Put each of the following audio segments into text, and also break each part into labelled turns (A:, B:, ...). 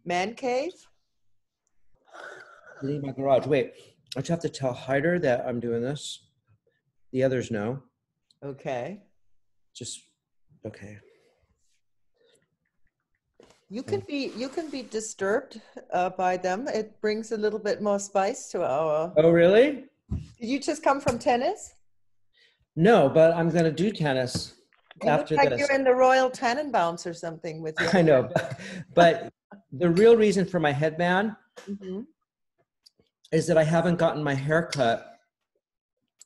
A: Man cave?
B: Cleaning my garage. Wait, I just have to tell Hyder that I'm doing this. The others know.
A: Okay.
B: Just, okay.
A: You can be disturbed by them. It brings a little bit more spice to our.
B: Oh, really?
A: Did you just come from tennis?
B: No, but I'm going to do tennis
A: You look
B: after
A: like
B: this.
A: you're in the Royal Tenenbaums or something with your.
B: I know, but the real reason for my headband
A: Mhm.
B: is that I haven't gotten my hair cut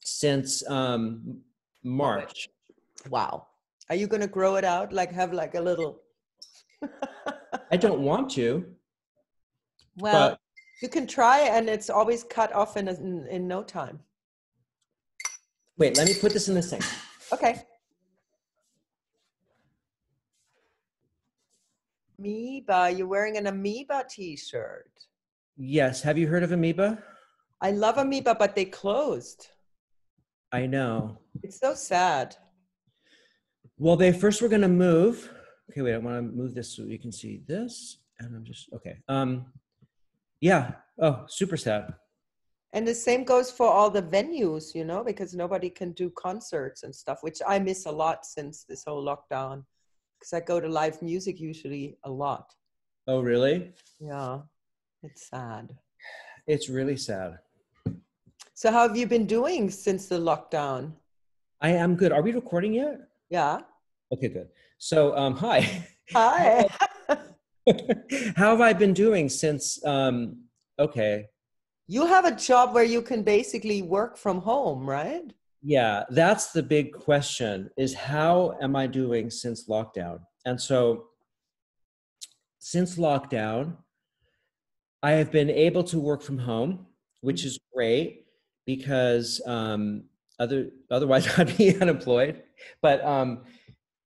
B: since March.
A: Wow. Are you going to grow it out? Like have like a little.
B: I don't want to,
A: Well,
B: but
A: you can try, and it's always cut off in no time.
B: wait, let me put this in the sink.
A: Okay. Amoeba. You're wearing an amoeba t-shirt.
B: Yes. Have you heard of Amoeba?
A: I love amoeba, but they closed.
B: I know.
A: It's so sad.
B: Well, they first were going to move. Okay, wait, I want to move this so you can see this. And I'm just, okay. Yeah. Oh, super sad.
A: And the same goes for all the venues, you know, because nobody can do concerts and stuff, which I miss a lot since this whole lockdown. Because I go to live music usually a lot.
B: Oh, really?
A: Yeah, it's sad.
B: It's really sad.
A: So how have you been doing since the lockdown?
B: I am good. Are we recording yet?
A: Yeah.
B: Okay, good. So, hi.
A: Hi.
B: How have I been doing since, okay.
A: You have a job where you can basically work from home, right?
B: Yeah, that's the big question is how am I doing since lockdown? And so since lockdown, I have been able to work from home, which is great because otherwise I'd be unemployed. But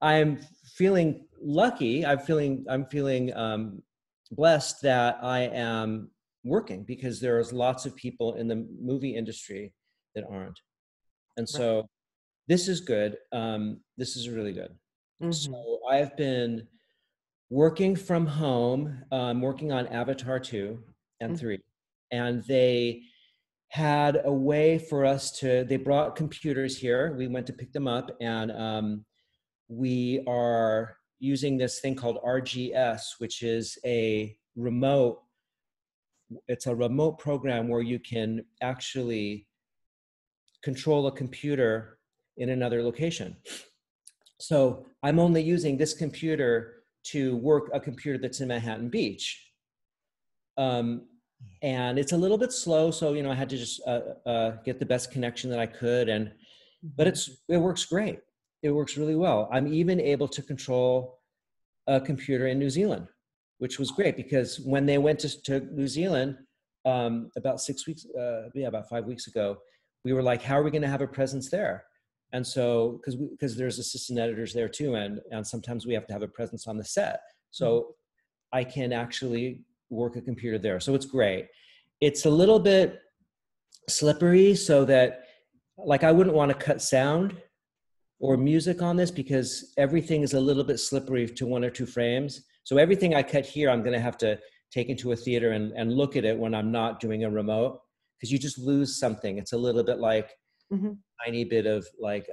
B: I'm feeling lucky. I'm feeling blessed that I am working because there's lots of people in the movie industry that aren't. And
A: Right.
B: so this is good. This is really good. So I've been working from home, working on Avatar 2 and 3. And they had a way for us to, they brought computers here. We went to pick them up and we are using this thing called RGS, which is it's a remote program where you can actually control a computer in another location. So I'm only using this computer to work a computer that's in Manhattan Beach. And it's a little bit slow. So, I had to just get the best connection that I could. But it works great. It works really well. I'm even able to control a computer in New Zealand, which was great because when they went to New Zealand about 5 weeks ago, we were like, how are we going to have a presence there? And so, because there's assistant editors there too, and sometimes we have to have a presence on the set. So I can actually work a computer there. So it's great. It's a little bit slippery so that, like, I wouldn't want to cut sound or music on this because everything is a little bit slippery to 1 or 2 frames. So everything I cut here, I'm going to have to take into a theater and look at it when I'm not doing a remote because you just lose something. It's a little bit like tiny bit of like,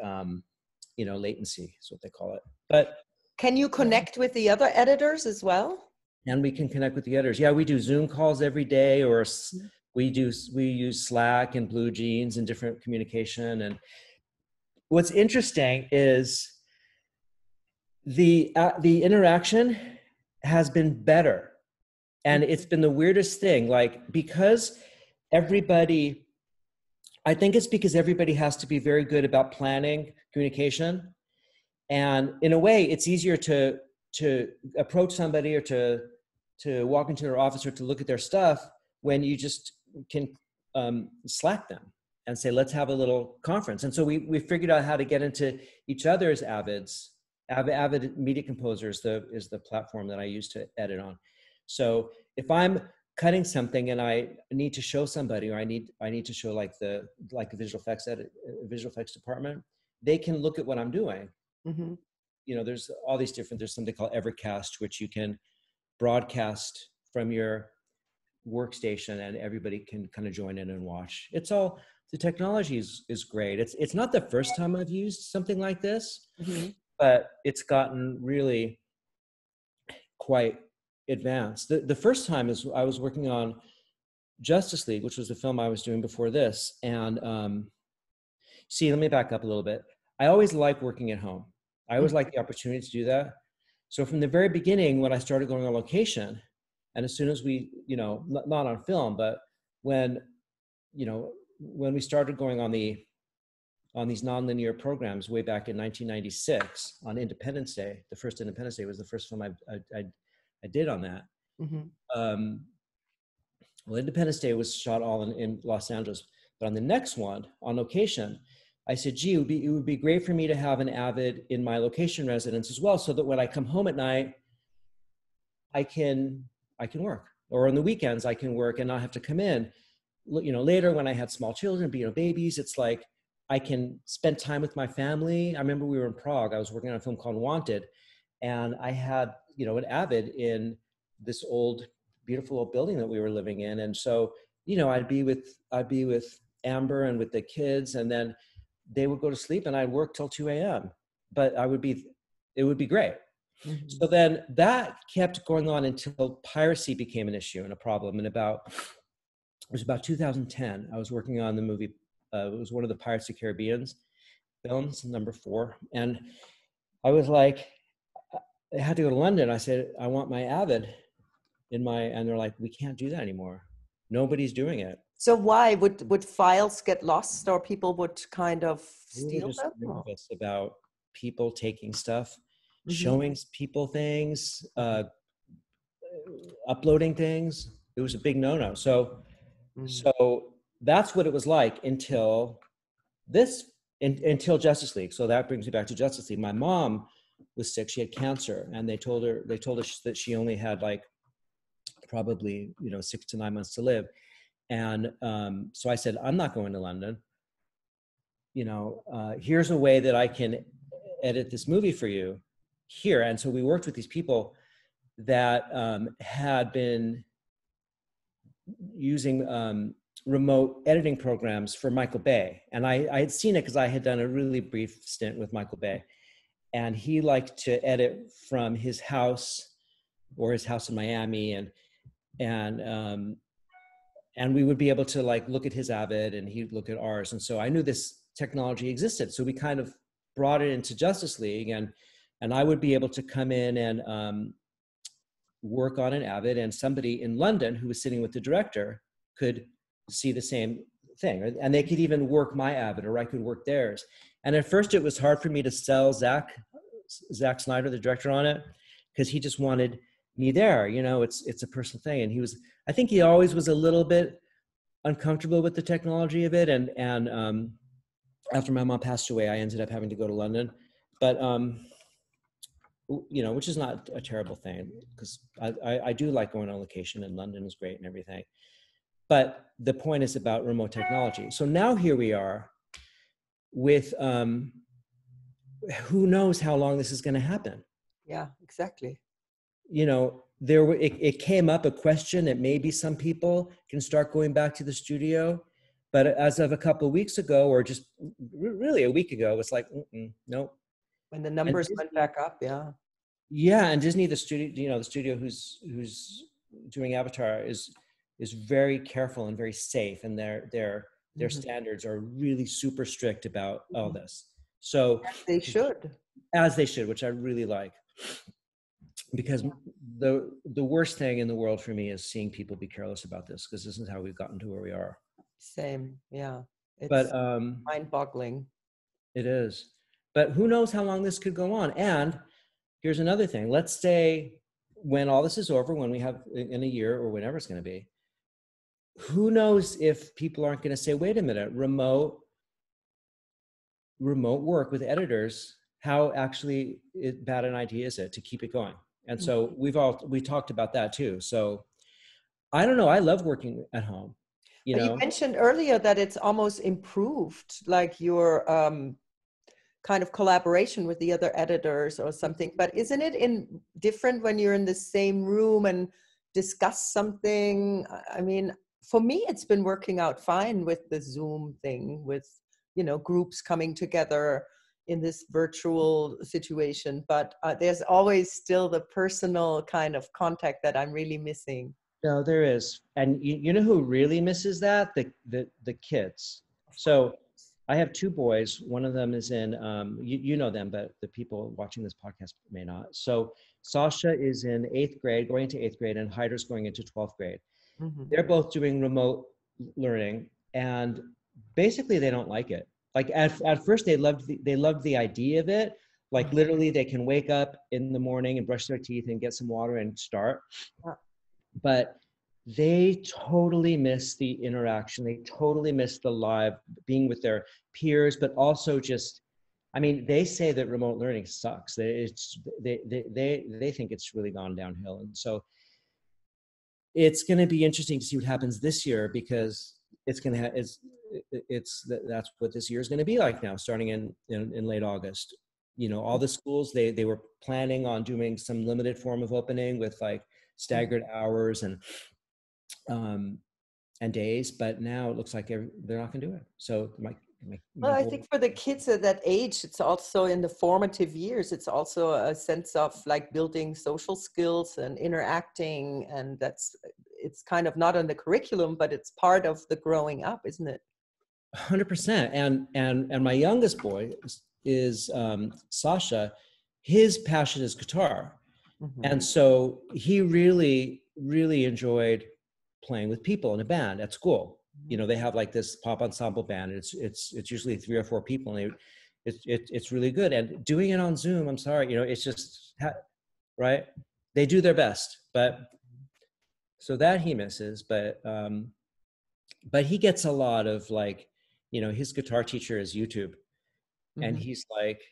B: latency is what they call it. But
A: can you connect with the other editors as well?
B: And we can connect with the editors. Yeah, we do Zoom calls every day, or we use Slack and Blue Jeans and different communication. And what's interesting is the interaction has been better, and it's been the weirdest thing. Like because everybody, I think it's because everybody has to be very good about planning communication, and in a way, it's easier to approach somebody or to walk into their office or to look at their stuff when you just can Slack them and say, let's have a little conference. And so we figured out how to get into each other's Avid Media Composer is the platform that I use to edit on. So if I'm cutting something and I need to show somebody, or I need to show like the visual effects department, they can look at what I'm doing. There's all these different, there's something called Evercast, which you can broadcast from your workstation and everybody can kind of join in and watch. It's all, the technology is great. It's not the first time I've used something like this, but it's gotten really quite advanced. The first time is I was working on Justice League, which was the film I was doing before this. And see, let me back up a little bit. I always like working at home. I always like the opportunity to do that. So from the very beginning, when I started going on location, and as soon as we, you know, not on film, but when, you know, when we started going on these nonlinear programs way back in 1996 on Independence Day, the first Independence Day was the first film I did on that. Well, Independence Day was shot all in Los Angeles, but on the next one, on location, I said, gee, it would be great for me to have an Avid in my location residence as well, so that when I come home at night, I can work, or on the weekends I can work and not have to come in. You know, later when I had small children, you know, babies, it's like I can spend time with my family. I remember we were in Prague. I was working on a film called Wanted, and I had, you know, an Avid in this old, beautiful old building that we were living in, and so, you know, I'd be with Amber and with the kids, and then they would go to sleep and I'd work till 2 a.m. But it would be great. So then that kept going on until piracy became an issue and a problem. And it was about 2010. I was working on the movie. It was one of the Pirates of the Caribbean films, number 4. And I was like, I had to go to London. I said, I want my Avid and they're like, we can't do that anymore. Nobody's doing it.
A: So why would files get lost, or people would kind of steal them?
B: Nervous about people taking stuff, showing people things, uploading things. It was a big no-no. So that's what it was like until Justice League. So that brings me back to Justice League. My mom was sick. She had cancer, and they told her that she only had like probably, you know, 6 to 9 months to live. And so I said, I'm not going to London. You know, here's a way that I can edit this movie for you here. And so we worked with these people that had been using remote editing programs for Michael Bay. And I had seen it because I had done a really brief stint with Michael Bay. And he liked to edit from his house or his house in Miami. And we would be able to like look at his Avid and he'd look at ours. And so I knew this technology existed. So we kind of brought it into Justice League, and I would be able to come in and work on an Avid, and somebody in London who was sitting with the director could see the same thing. And they could even work my Avid, or I could work theirs. And at first it was hard for me to sell Zack Snyder, the director, on it, because he just wanted me there. You know, it's a personal thing. And I think he always was a little bit uncomfortable with the technology of it. And after my mom passed away, I ended up having to go to London, but you know, which is not a terrible thing, because I do like going on location, and London is great and everything. But the point is about remote technology. So now here we are with who knows how long this is going to happen.
A: Yeah, exactly.
B: You know, it came up a question that maybe some people can start going back to the studio, but as of a couple of weeks ago, or just really a week ago, it's like, nope.
A: When the numbers went back up, yeah.
B: Yeah, and Disney, the studio, you know, the studio who's doing Avatar is very careful and very safe, and their standards are really super strict about all this. So as they should, which I really like. Because the worst thing in the world for me is seeing people be careless about this, because this is how we've gotten to where we are.
A: Same, yeah.
B: But
A: mind-boggling.
B: It is. But who knows how long this could go on? And here's another thing. Let's say when all this is over, when we have in a year or whenever it's going to be, who knows if people aren't going to say, wait a minute, remote work with editors, how actually bad an idea is it to keep it going? And so we talked about that too. So I don't know. I love working at home. You
A: mentioned earlier that it's almost improved, like your kind of collaboration with the other editors or something. But isn't it different when you're in the same room and discuss something. I mean, for me, it's been working out fine with the Zoom thing, with, you know, groups coming together in this virtual situation. But there's always still the personal kind of contact that I'm really missing.
B: No, there is. And you know who really misses that? The kids. So I have two boys. One of them is in, you know them, but the people watching this podcast may not. So Sasha is in 8th grade, going into 8th grade, and Hyder's going into 12th grade.
A: Mm-hmm.
B: They're both doing remote learning, and basically they don't like it. Like at first they loved the idea of it. Like literally they can wake up in the morning and brush their teeth and get some water and start. But they totally miss the interaction. They totally miss the live being with their peers, but also just, I mean, they say that remote learning sucks. They think it's really gone downhill. And so it's going to be interesting to see what happens this year, because it's going to that's what this year is going to be like now, starting in late August. You know, all the schools, they were planning on doing some limited form of opening with like staggered hours and days, but now it looks like they're not going to do it. So
A: well, I think for the kids at that age, it's also in the formative years, it's also a sense of like building social skills and interacting, and it's kind of not on the curriculum, but it's part of the growing up, isn't it?
B: 100%. And my youngest boy is Sasha. His passion is guitar. Mm-hmm. And so he really, really enjoyed playing with people in a band at school. You know, they have like this pop ensemble band. It's usually 3 or 4 people, and it's really good. And doing it on Zoom, I'm sorry, you know, it's just right. They do their best, but so that he misses. But he gets a lot of like, you know, his guitar teacher is YouTube, and he's like,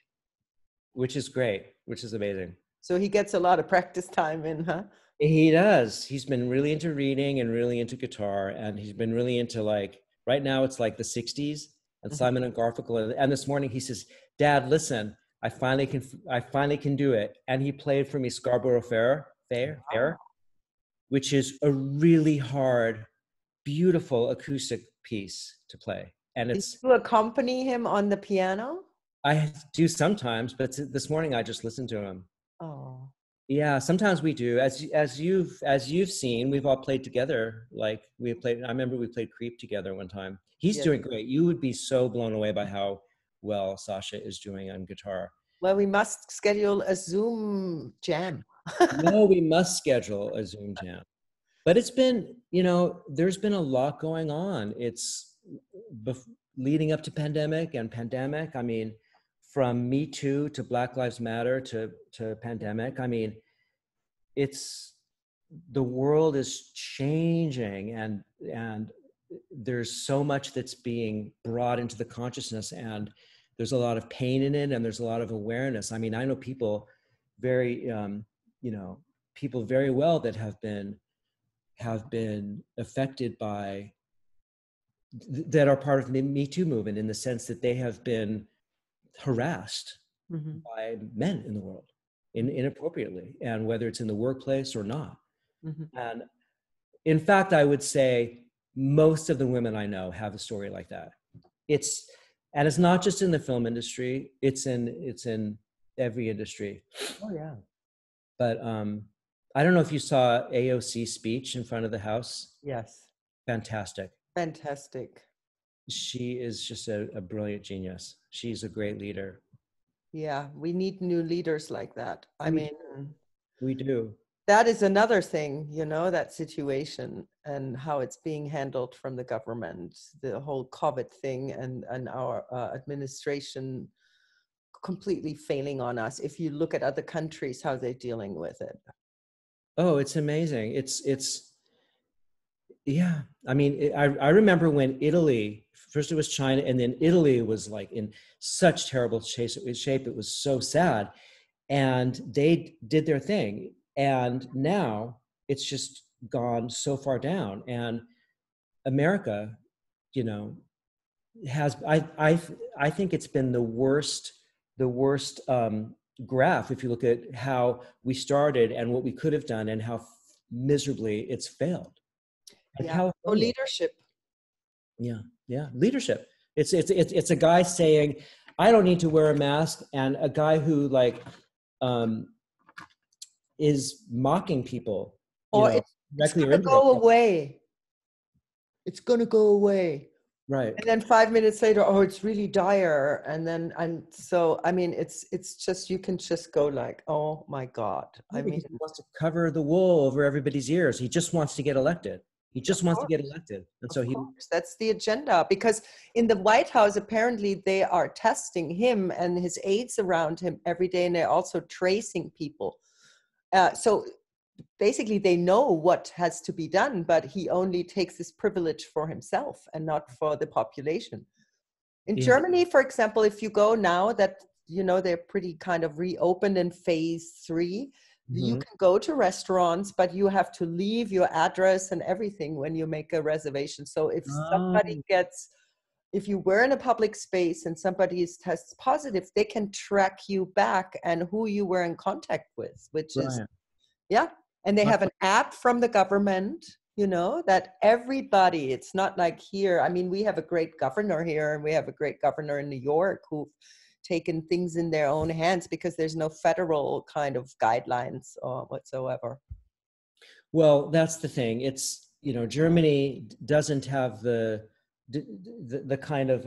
B: which is great, which is amazing.
A: So he gets a lot of practice time in, huh?
B: He does. He's been really into reading and really into guitar, and he's been really into like, right now it's like the 60s and Simon and Garfunkel. And this morning he says, "Dad, listen, I finally can do it." And he played for me Scarborough Fair, which is a really hard, beautiful acoustic piece to play. And it's.
A: Did you accompany him on the piano?
B: I do sometimes, but this morning I just listened to him.
A: Oh.
B: Yeah, sometimes we do. As you've seen, we've all played together. Like I remember we played Creep together one time. He's doing great. You would be so blown away by how well Sasha is doing on guitar.
A: Well, we must schedule a Zoom jam.
B: No, we must schedule a Zoom jam. But it's been, you know, there's been a lot going on. It's leading up to pandemic. I mean, from Me Too to Black Lives Matter to pandemic. I mean, the world is changing, and there's so much that's being brought into the consciousness, and there's a lot of pain in it, and there's a lot of awareness. I mean, I know people very, people very well that have been affected by, that are part of the Me Too movement, in the sense that they have been harassed by men in the world inappropriately, and whether it's in the workplace or not. And in fact, I would say most of the women I know have a story like that. It's not just in the film industry, it's in every industry.
A: Oh yeah.
B: But I don't know if you saw AOC's speech in front of the House.
A: Yes.
B: Fantastic. She is just a brilliant genius. She's a great leader.
A: Yeah, we need new leaders like that. I mean,
B: we do.
A: That is another thing, you know, that situation and how it's being handled from the government, the whole COVID thing, and our administration completely failing on us. If you look at other countries, how they're dealing with it.
B: Oh, it's amazing. It's yeah. I mean, I remember when Italy, first it was China, and then Italy was like in such terrible shape. It was so sad. And they did their thing. And now it's just gone so far down. And America, you know, has, I think it's been the worst graph, if you look at how we started and what we could have done, and how miserably it's failed. And
A: Yeah. Oh,
B: California,
A: leadership.
B: yeah, leadership. It's a guy saying, I don't need to wear a mask, and a guy who like is mocking people,
A: Or it's
B: directly or
A: gonna go
B: indirectly.
A: away. It's gonna go away.
B: Right.
A: And then 5 minutes later, oh, it's really dire. And so I mean, it's just, you can just go like, oh my God.
B: Yeah,
A: I mean,
B: because he wants to cover the wool over everybody's ears. He just wants to get elected. He
A: of
B: just wants to
A: course,
B: get elected. And
A: of
B: so he,
A: course, that's the agenda. Because in the White House, apparently they are testing him and his aides around him every day, and they're also tracing people. So basically they know what has to be done, but he only takes this privilege for himself and not for the population. In
B: yeah,
A: Germany, for example, if you go now that, they're pretty kind of reopened in phase 3, you
B: mhm.
A: can go to restaurants, but you have to leave your address and everything when you make a reservation. So
B: Oh,
A: if you were in a public space and somebody tests positive, they can track you back and who you were in contact with, which is,
B: right.
A: yeah. And they
B: Uh,
A: have an app from the government, that everybody, it's not like here. I mean, we have a great governor here, and we have a great governor in New York who've taken things in their own hands because there's no federal kind of guidelines or whatsoever.
B: Well, that's the thing. It's, Germany doesn't have the kind of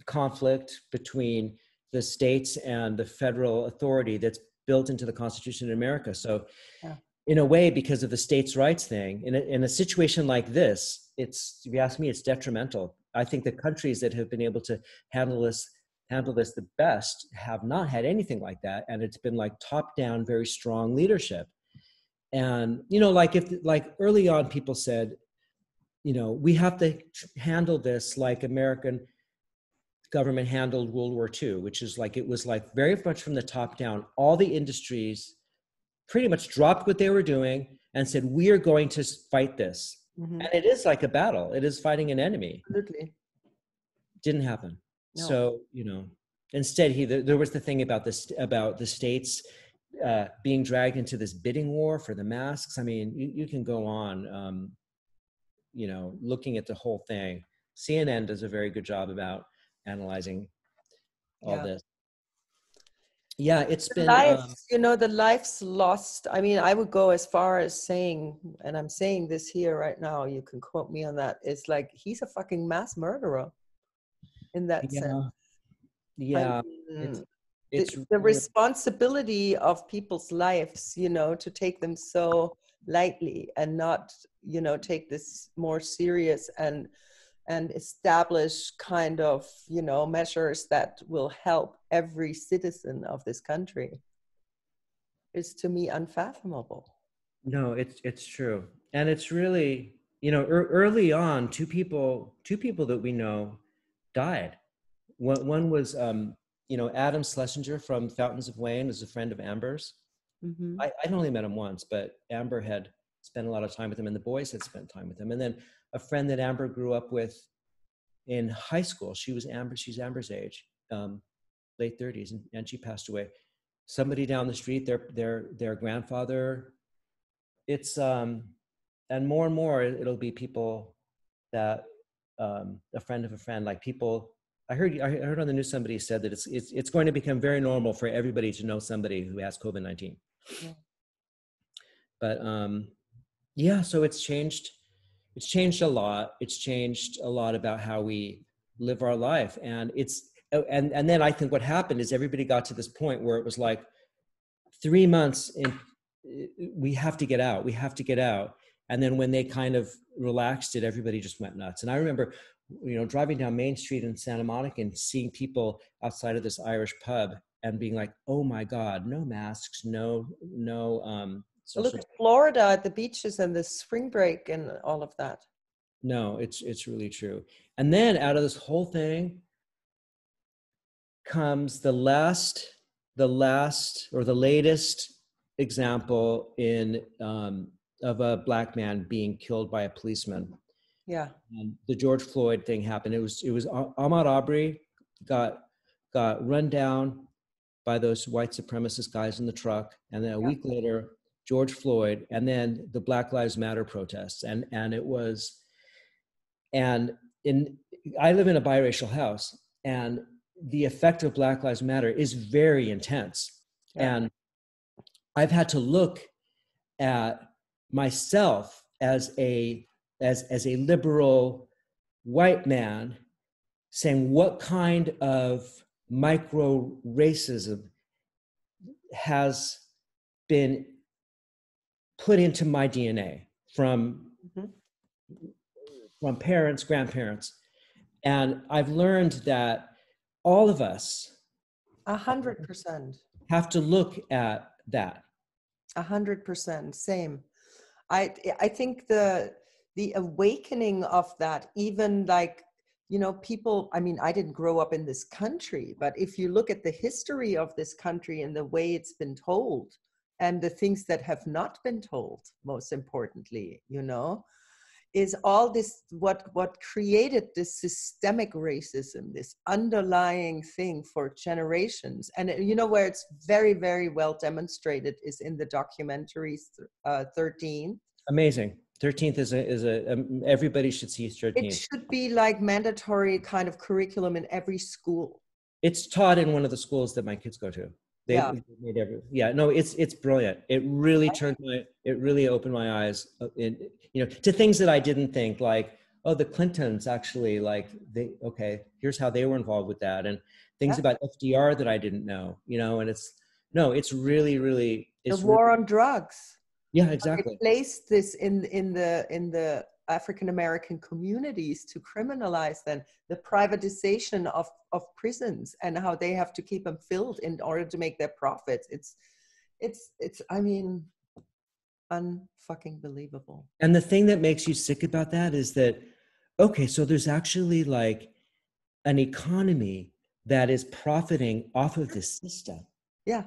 B: conflict between the states and the federal authority that's built into the Constitution in America. So
A: Yeah.
B: in a way, because of the states' rights thing, in a situation like this, if you ask me, it's detrimental. I think the countries that have been able to handle this the best have not had anything like that. And it's been like top down, very strong leadership. And, like early on, people said, we have to handle this like American government handled World War II, which is like, it was like very much from the top down. All the industries pretty much dropped what they were doing and said, we are going to fight this.
A: Mm-hmm.
B: And it is like a battle. It is fighting an enemy.
A: Absolutely.
B: Didn't happen.
A: No.
B: So, instead there was the thing about about the states being dragged into this bidding war for the masks. I mean, you can go on, looking at the whole thing. CNN does a very good job about analyzing all
A: Yeah.
B: this. Yeah, it's been
A: The life's lost. I mean, I would go as far as saying, and I'm saying this here right now, you can quote me on that, it's like he's a fucking mass murderer in that sense.
B: Yeah,
A: mean,
B: it's
A: the
B: really,
A: responsibility of people's lives, to take them so lightly and not, take this more serious and establish kind of, measures that will help every citizen of this country is, to me, unfathomable.
B: no, it's true. And it's really, early on, two people that we know died. One was, Adam Schlesinger from Fountains of Wayne, was a friend of Amber's.
A: Mm-hmm.
B: I'd only met him once, but Amber had spent a lot of time with him, and the boys had spent time with him. And then a friend that Amber grew up with in high school, she's Amber's age, late 30s, and she passed away. Somebody down the street, their grandfather. It's and more it'll be people that a friend of a friend, like people. I heard on the news somebody said that it's going to become very normal for everybody to know somebody who has COVID-19.
A: Yeah.
B: But yeah, so it's changed a lot. It's changed a lot about how we live our life. And and then I think what happened is everybody got to this point where it was like 3 months in, we have to get out. And then when they kind of relaxed it, everybody just went nuts. And I remember, driving down Main Street in Santa Monica and seeing people outside of this Irish pub and being like, oh my God, no masks, no
A: Look
B: social.
A: at Florida at the beaches and the spring break and all of that.
B: No, it's really true. And then out of this whole thing comes the latest example of a Black man being killed by a policeman.
A: Yeah.
B: The George Floyd thing happened. It was Ahmaud Arbery got run down by those white supremacist guys in the truck, and then a week later, George Floyd, and then the Black Lives Matter protests. And I live in a biracial house, and the effect of Black Lives Matter is very intense.
A: Yeah.
B: And I've had to look at myself as a liberal white man, saying what kind of micro racism has been put into my DNA from parents, grandparents. And I've learned that all of us
A: 100%.
B: have to look at that.
A: 100%. Same. I think the awakening of that, even like, you know, people, I mean, I didn't grow up in this country, but if you look at the history of this country and the way it's been told and the things that have not been told, most importantly, you know, is all this, what created this systemic racism, this underlying thing for generations. And you know, where it's very, very well demonstrated is in the documentary 13.
B: Amazing. 13th is everybody should see 13th.
A: It should be like mandatory kind of curriculum in every school.
B: It's taught in one of the schools that my kids go to. It's brilliant. It really it really opened my eyes to things that I didn't think, like, oh, the Clintons actually, like, here's how they were involved with that, and things about FDR that I didn't know, and it's really, really, it's
A: the war on drugs.
B: Yeah, exactly.
A: They placed this in the African American communities to criminalize then the privatization of prisons and how they have to keep them filled in order to make their profits. It's I mean, unfucking believable.
B: And the thing that makes you sick about that is that, okay, so there's actually like an economy that is profiting off of this system.
A: Yeah.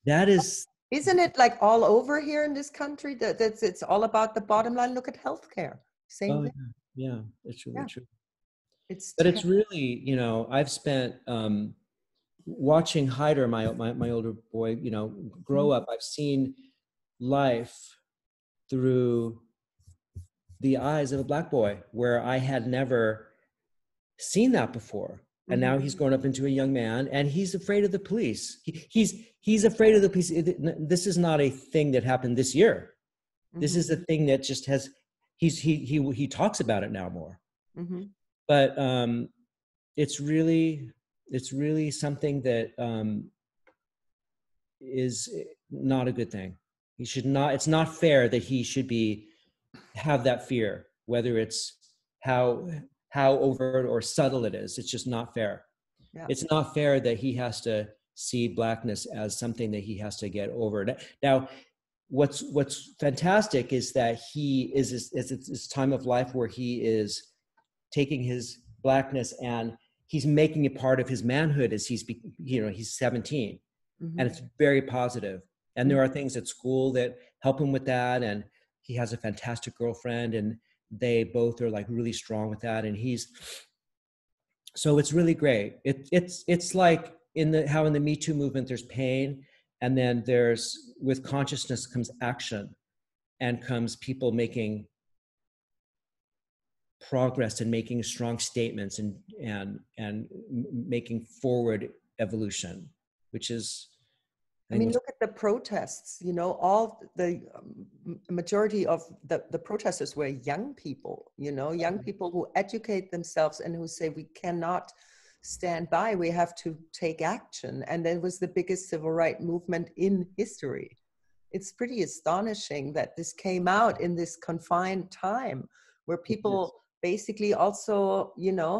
B: That is.
A: Isn't it like all over here in this country that it's all about the bottom line? Look at healthcare. Same thing.
B: Yeah, it's really true. It's really, I've spent watching Hyder, my older boy, grow up. I've seen life through the eyes of a Black boy, where I had never seen that before. And now he's grown up into a young man, and he's afraid of the police. He's afraid of the police. This is not a thing that happened this year. This is a thing that just has. He talks about it now more. But it's really something that is not a good thing. He should not. It's not fair that he should have that fear, whether it's how overt or subtle it is. It's just not fair. Yeah. It's not fair that he has to see Blackness as something that he has to get over. Now, what's fantastic is that he is this time of life where he is taking his Blackness and he's making it part of his manhood as he's 17, and it's very positive. And there are things at school that help him with that, and he has a fantastic girlfriend, and they both are like really strong with that, and so it's really great. It's like how in the Me Too movement there's pain, and then there's, with consciousness comes action, and comes people making progress and making strong statements and making forward evolution, which is.
A: I mean, look at the protests, all the majority of the protesters were young people, young people who educate themselves and who say, we cannot stand by, we have to take action. And that was the biggest civil rights movement in history. It's pretty astonishing that this came out in this confined time where people basically also,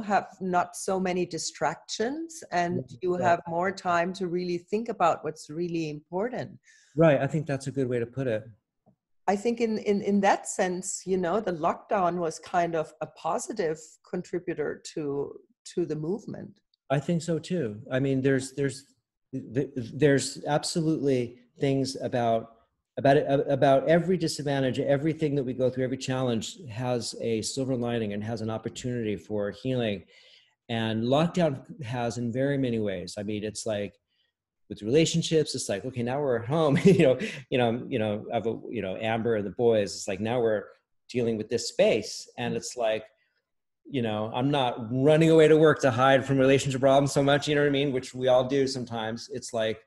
A: have not so many distractions, and you have more time to really think about what's really important.
B: Right. I think that's a good way to put it.
A: I think in that sense, the lockdown was kind of a positive contributor to the movement.
B: I think so too. I mean, there's absolutely things about every disadvantage, everything that we go through, every challenge has a silver lining and has an opportunity for healing. And lockdown has in very many ways. I mean, it's like with relationships, it's like, okay, now we're at home, I have a, Amber and the boys, it's like, now we're dealing with this space. And it's like, I'm not running away to work to hide from relationship problems so much, you know what I mean? Which we all do sometimes. It's like,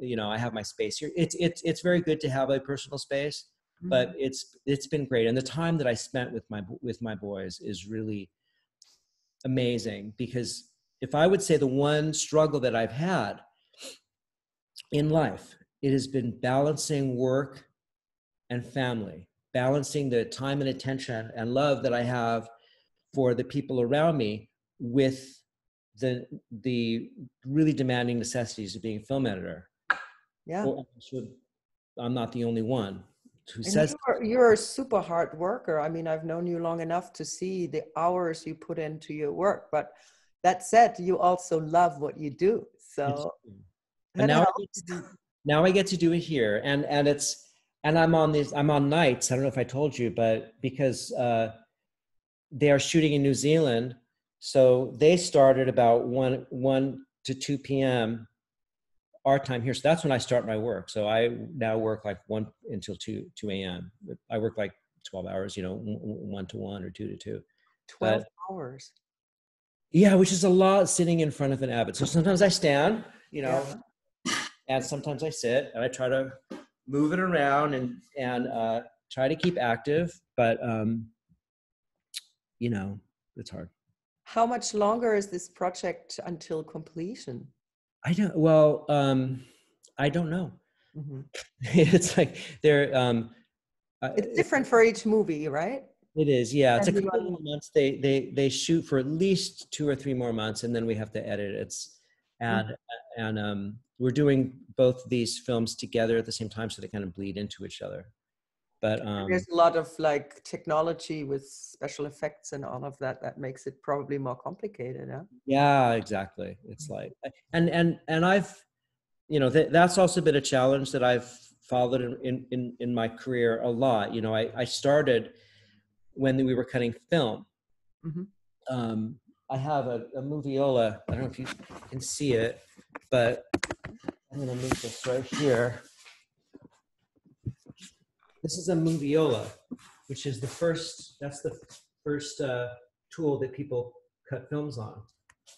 B: I have my space here. It's very good to have a personal space, but it's been great. And the time that I spent with my boys is really amazing, because if I would say the one struggle that I've had in life, it has been balancing work and family, balancing the time and attention and love that I have for the people around me with the really demanding necessities of being a film editor.
A: Yeah.
B: Well, I'm not the only one who
A: And
B: says
A: you're a super hard worker. I mean, I've known you long enough to see the hours you put into your work, but that said, you also love what you do. So
B: and
A: that helps.
B: now I get to do it here. And I'm on nights. I don't know if I told you, but because they are shooting in New Zealand, so they started about 1 to 2 p.m. our time here. So that's when I start my work. So I now work like 1 until 2 a.m. I work like 12 hours, 1 to 1 or 2 to 2.
A: 12 hours.
B: Yeah, which is a lot sitting in front of an Avid. So sometimes I stand,
A: Yeah.
B: and sometimes I sit, and I try to move it around and try to keep active. But it's hard.
A: How much longer is this project until completion?
B: I don't know.
A: Mm-hmm.
B: It's like
A: It's different for each movie, right?
B: it is, yeah. It's a
A: Depending
B: couple
A: on-
B: more months. They shoot for at least 2 or 3 more months, and then we have to edit. And we're doing both these films together at the same time, so they kind of bleed into each other. But
A: there's a lot of like technology with special effects and all of that makes it probably more complicated. Huh?
B: yeah, exactly. It's like, and I've, that's also been a challenge that I've followed in my career a lot. I started when we were cutting film.
A: Mm-hmm.
B: I have a moviola. I don't know if you can see it, but I'm going to move this right here. This is a moviola, which is that's the first tool that people cut films on.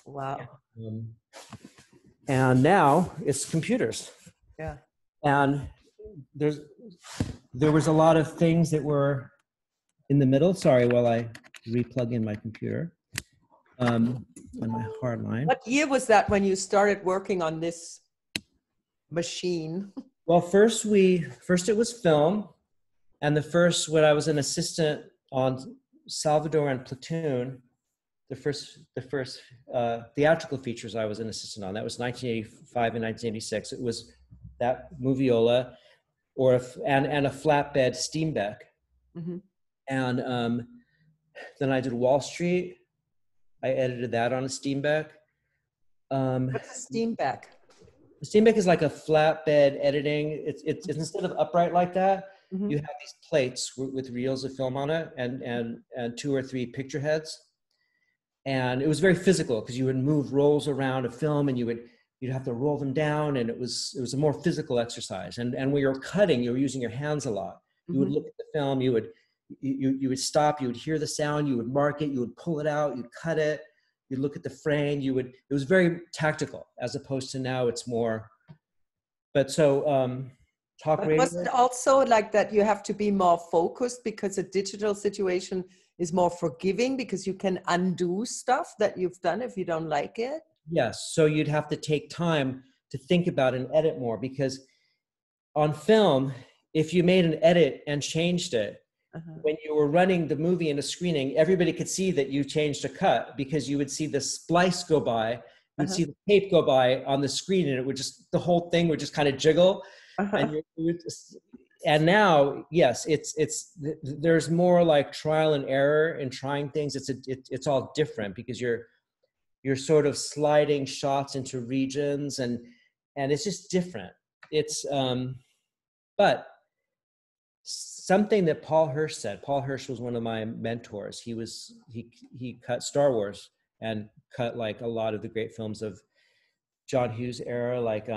A: Wow.
B: And now it's computers.
A: Yeah.
B: And there was a lot of things that were in the middle. Sorry, while I replug in my computer and my hard line.
A: What year was that when you started working on this machine?
B: Well, first it was film. And when I was an assistant on Salvador and Platoon, the first theatrical features I was an assistant on, that was 1985 and 1986. It was that moviola and a flatbed Steenbeck.
A: Mm-hmm.
B: And then I did Wall Street. I edited that on a Steenbeck.
A: What's a Steenbeck?
B: The Steenbeck is like a flatbed editing. It's instead of upright like that,
A: Mm-hmm.
B: you have these plates with reels of film on it and 2 or 3 picture heads. And it was very physical because you would move rolls around a film and you'd have to roll them down, and it was a more physical exercise. And when you were cutting, you were using your hands a lot. You would look at the film, you would stop, you would hear the sound, you would mark it, you would pull it out, you'd cut it, you'd look at the frame, it was very tactical, as opposed to now it's more, but so talk radio.
A: Was it also like that you have to be more focused because a digital situation is more forgiving because you can undo stuff that you've done if you don't like it?
B: Yes, so you'd have to take time to think about and edit more, because on film, if you made an edit and changed it, when you were running the movie in a screening, everybody could see that you changed a cut, because you would see the splice go by, you'd see the tape go by on the screen, and the whole thing would just kind of jiggle. And now, yes, there's more like trial and error in trying things. It's all different because you're sort of sliding shots into regions, and it's just different. It's but something that Paul Hirsch said. Paul Hirsch was one of my mentors. He cut Star Wars and cut like a lot of the great films of John Hughes era, like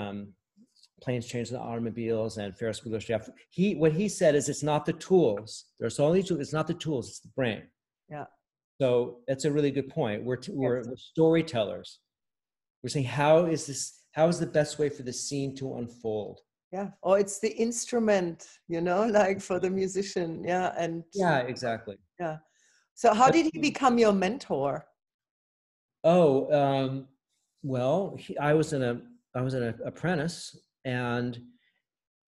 B: Planes, Trains, and Automobiles and Ferris Bueller's Day Off. What he said is, it's not the tools. There's only two. It's not the tools. It's the brain.
A: Yeah.
B: So that's a really good point. We're
A: Yes.
B: storytellers. We're saying, how is the best way for the scene to unfold?
A: Yeah. Or it's the instrument, like for the musician. Yeah. And
B: Yeah, exactly.
A: yeah. So how did he become your mentor?
B: Oh, well, I was an apprentice, and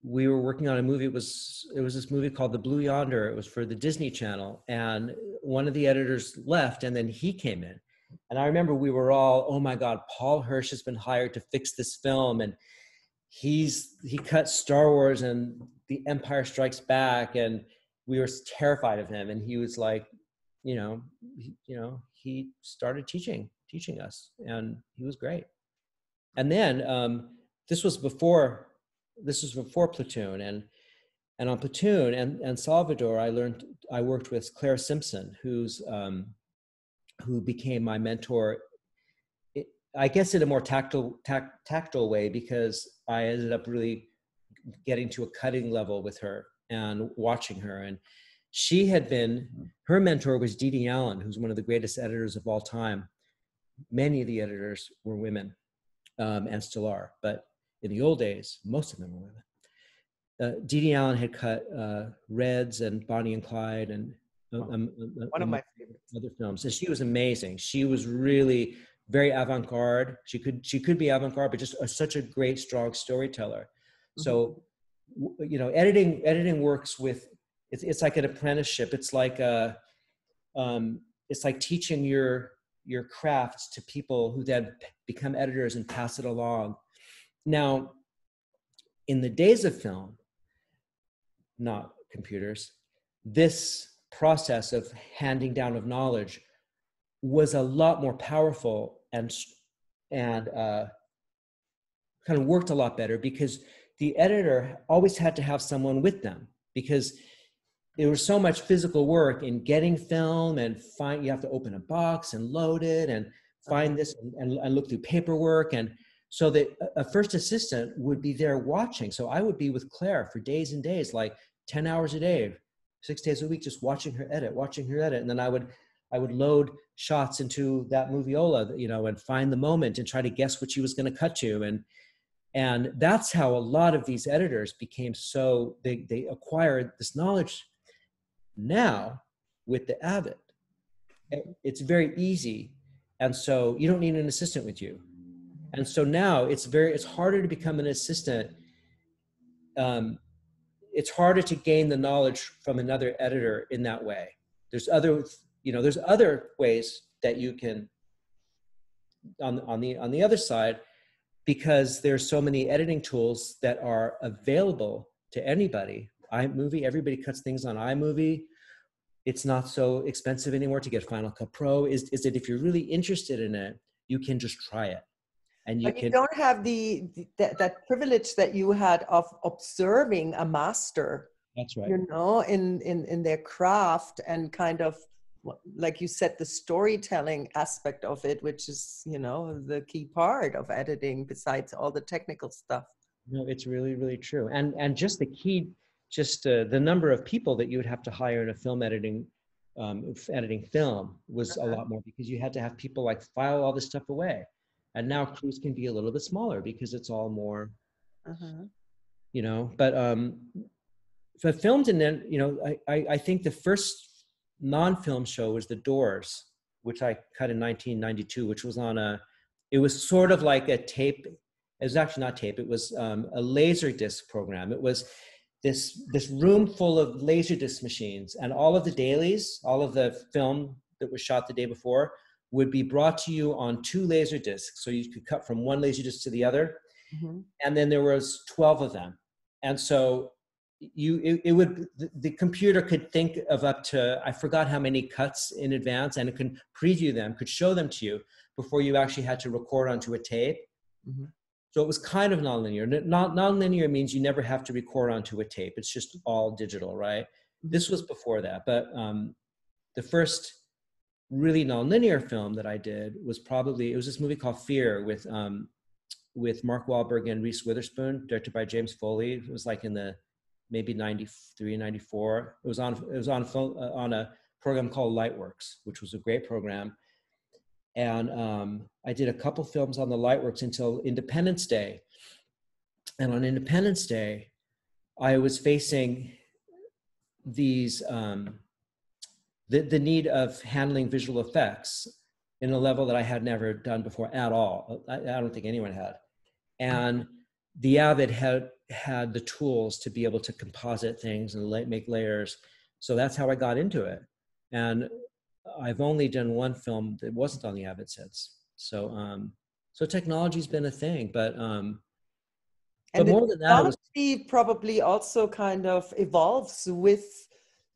B: we were working on a movie. It was this movie called The Blue Yonder. It was for the Disney Channel, and one of the editors left, and then he came in. And I remember we were all, oh my God, Paul Hirsch has been hired to fix this film, and he cut Star Wars and The Empire Strikes Back, and we were terrified of him. And he was like, he started teaching us, and he was great. And then this was before Platoon, and on Platoon and Salvador, I worked with Claire Simpson, who became my mentor, I guess in a more tactile way, because I ended up really getting to a cutting level with her and watching her. And her mentor was Dee Dee Allen, who's one of the greatest editors of all time. Many of the editors were women, and still are, but in the old days, most of them were women. Dee Dee Allen had cut Reds and Bonnie and Clyde and
A: one of my favorites.
B: Other films, and she was amazing. She was really very avant-garde. She could be avant-garde, but just such a great, strong storyteller. Mm-hmm. So, editing works with. It's like an apprenticeship. It's like teaching your crafts to people who then become editors and pass it along. Now, in the days of film, not computers, this process of handing down of knowledge was a lot more powerful and kind of worked a lot better, because the editor always had to have someone with them, because there was so much physical work in getting film, and you have to open a box and load it and find this and look through paperwork. And so that a first assistant would be there watching. So I would be with Claire for days and days, like 10 hours a day, 6 days a week, just watching her edit. And then I would load shots into that moviola, and find the moment and try to guess what she was going to cut to. And that's how a lot of these editors became they acquired this knowledge. Now, with the Avid, it's very easy. And so you don't need an assistant with you. And so now it's harder to become an assistant. It's harder to gain the knowledge from another editor in that way. There's other ways that you can, on the other side, because there's so many editing tools that are available to anybody. iMovie, everybody cuts things on iMovie. It's not so expensive anymore to get Final Cut Pro. Is that if you're really interested in it, you can just try it. And you
A: don't have that privilege that you had of observing a master.
B: That's right.
A: In their craft, and kind of, like you said, the storytelling aspect of it, which is, the key part of editing besides all the technical stuff.
B: No, it's really, really true. And just the key, the number of people that you would have to hire in a film editing film was a lot more, because you had to have people like file all this stuff away. And now crews can be a little bit smaller because it's all more, but for filmed, and then, I think the first non-film show was The Doors, which I cut in 1992, which was it was sort of like a tape. It was actually not tape. It was a Laserdisc program. It was this room full of Laserdisc machines, and all of the dailies, all of the film that was shot the day before, would be brought to you on 2 Laserdiscs. So you could cut from one Laserdisc to the other. Mm-hmm. And then there was 12 of them. And so the computer could think of up to, I forgot how many cuts in advance, and it could preview them, could show them to you before you actually had to record onto a tape. Mm-hmm. So it was kind of nonlinear. Nonlinear means you never have to record onto a tape. It's just all digital, right? Mm-hmm. This was before that. But the first really nonlinear film that I did was it was this movie called Fear with with Mark Wahlberg and Reese Witherspoon, directed by James Foley. It was like in the maybe 93, 94. It was on a program called Lightworks, which was a great program. And I did a couple films on the Lightworks until Independence Day. And on Independence Day, I was facing these, the need of handling visual effects in a level that I had never done before at all. I don't think anyone had. And the Avid had the tools to be able to composite things and make layers. So that's how I got into it. And I've only done one film that wasn't on the Avid since. So, so technology's been a thing, but more than that, it was
A: probably also kind of evolves with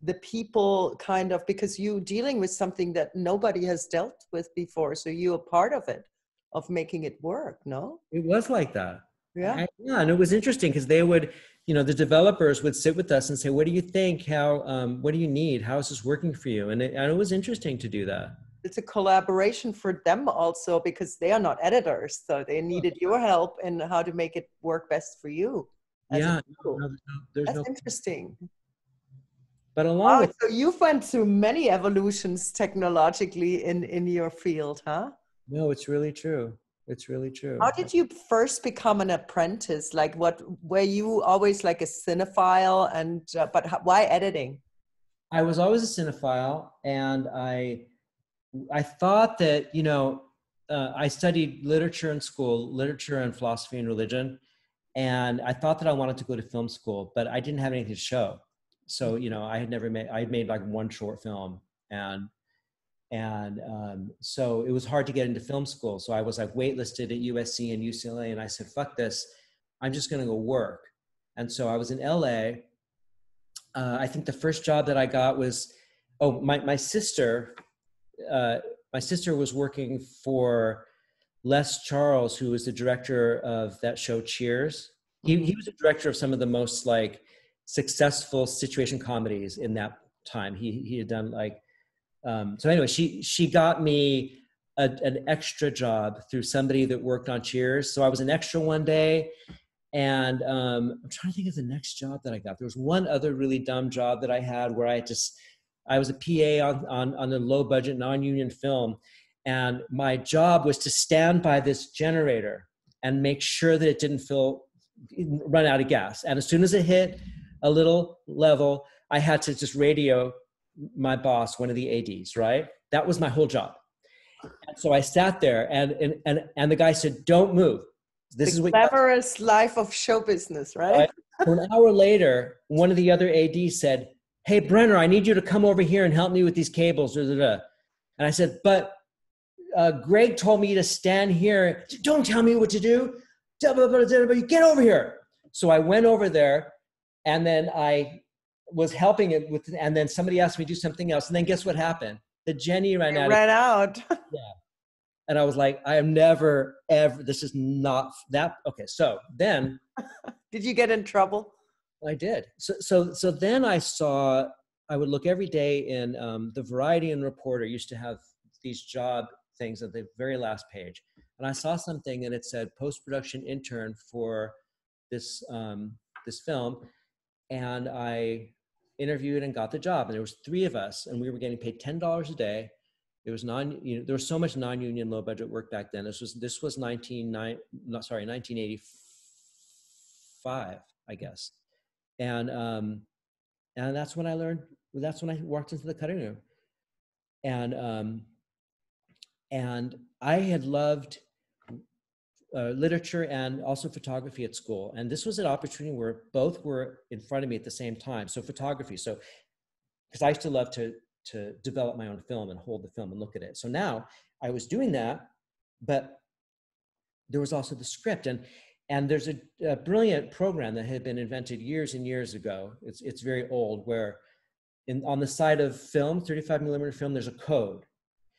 A: the people, kind of, because you're dealing with something that nobody has dealt with before. So you're a part of it, of making it work, no?
B: It was like that.
A: Yeah.
B: Yeah, and it was interesting because they would, the developers would sit with us and say, what do you think? What do you need? How is this working for you? And it was interesting to do that.
A: It's a collaboration for them also, because they are not editors. So they needed your help in how to make it work best for you.
B: Yeah.
A: That's interesting.
B: But along with,
A: so you've went through many evolutions technologically in your field, huh?
B: No, it's really true. It's really true.
A: How did you first become an apprentice? Like, were you always like a cinephile, but why editing?
B: I was always a cinephile, and I thought that, I studied literature in school, literature and philosophy and religion. And I thought that I wanted to go to film school, but I didn't have anything to show. So, I had made like one short film, and so it was hard to get into film school. So I was like waitlisted at USC and UCLA, and I said, fuck this, I'm just going to go work. And so I was in LA. I think the first job that I got was, my sister was working for Les Charles, who was the director of that show Cheers. He was the director of some of the most like successful situation comedies in that time. He had done like, so anyway, she got me an extra job through somebody that worked on Cheers. So I was an extra one day, and I'm trying to think of the next job that I got. There was one other really dumb job that I had where I was a PA on a low budget non-union film, and my job was to stand by this generator and make sure that it didn't run out of gas. And as soon as it hit a little level, I had to just radio my boss, one of the ADs, right? That was my whole job. And so I sat there, and the guy said, "Don't move. This is what
A: cleverest life of show business, right?"
B: For an hour later, one of the other ADs said, "Hey, Brenner, I need you to come over here and help me with these cables." And I said, "But Greg told me to stand here." "Don't tell me what to do. Get over here." So I went over there, and then I was helping it with, and then somebody asked me to do something else. And then guess what happened? The Jenny ran out. Yeah. And I was like, I am never, ever, this is not that. Okay. So then.
A: Did you get in trouble?
B: I did. So then I would look every day in the Variety and Reporter used to have these job things at the very last page. And I saw something and it said post-production intern for this film. And I interviewed and got the job. And there was 3 of us, and we were getting paid $10 a day. There was there was so much non-union low budget work back then. This was 1985, I guess. And that's when I learned, that's when I walked into the cutting room. And I had loved literature and also photography at school. And this was an opportunity where both were in front of me at the same time. So photography, because I used to love to develop my own film and hold the film and look at it. So now I was doing that, but there was also the script. And there's a brilliant program that had been invented years and years ago. It's very old, where on the side of film, 35 millimeter film, there's a code.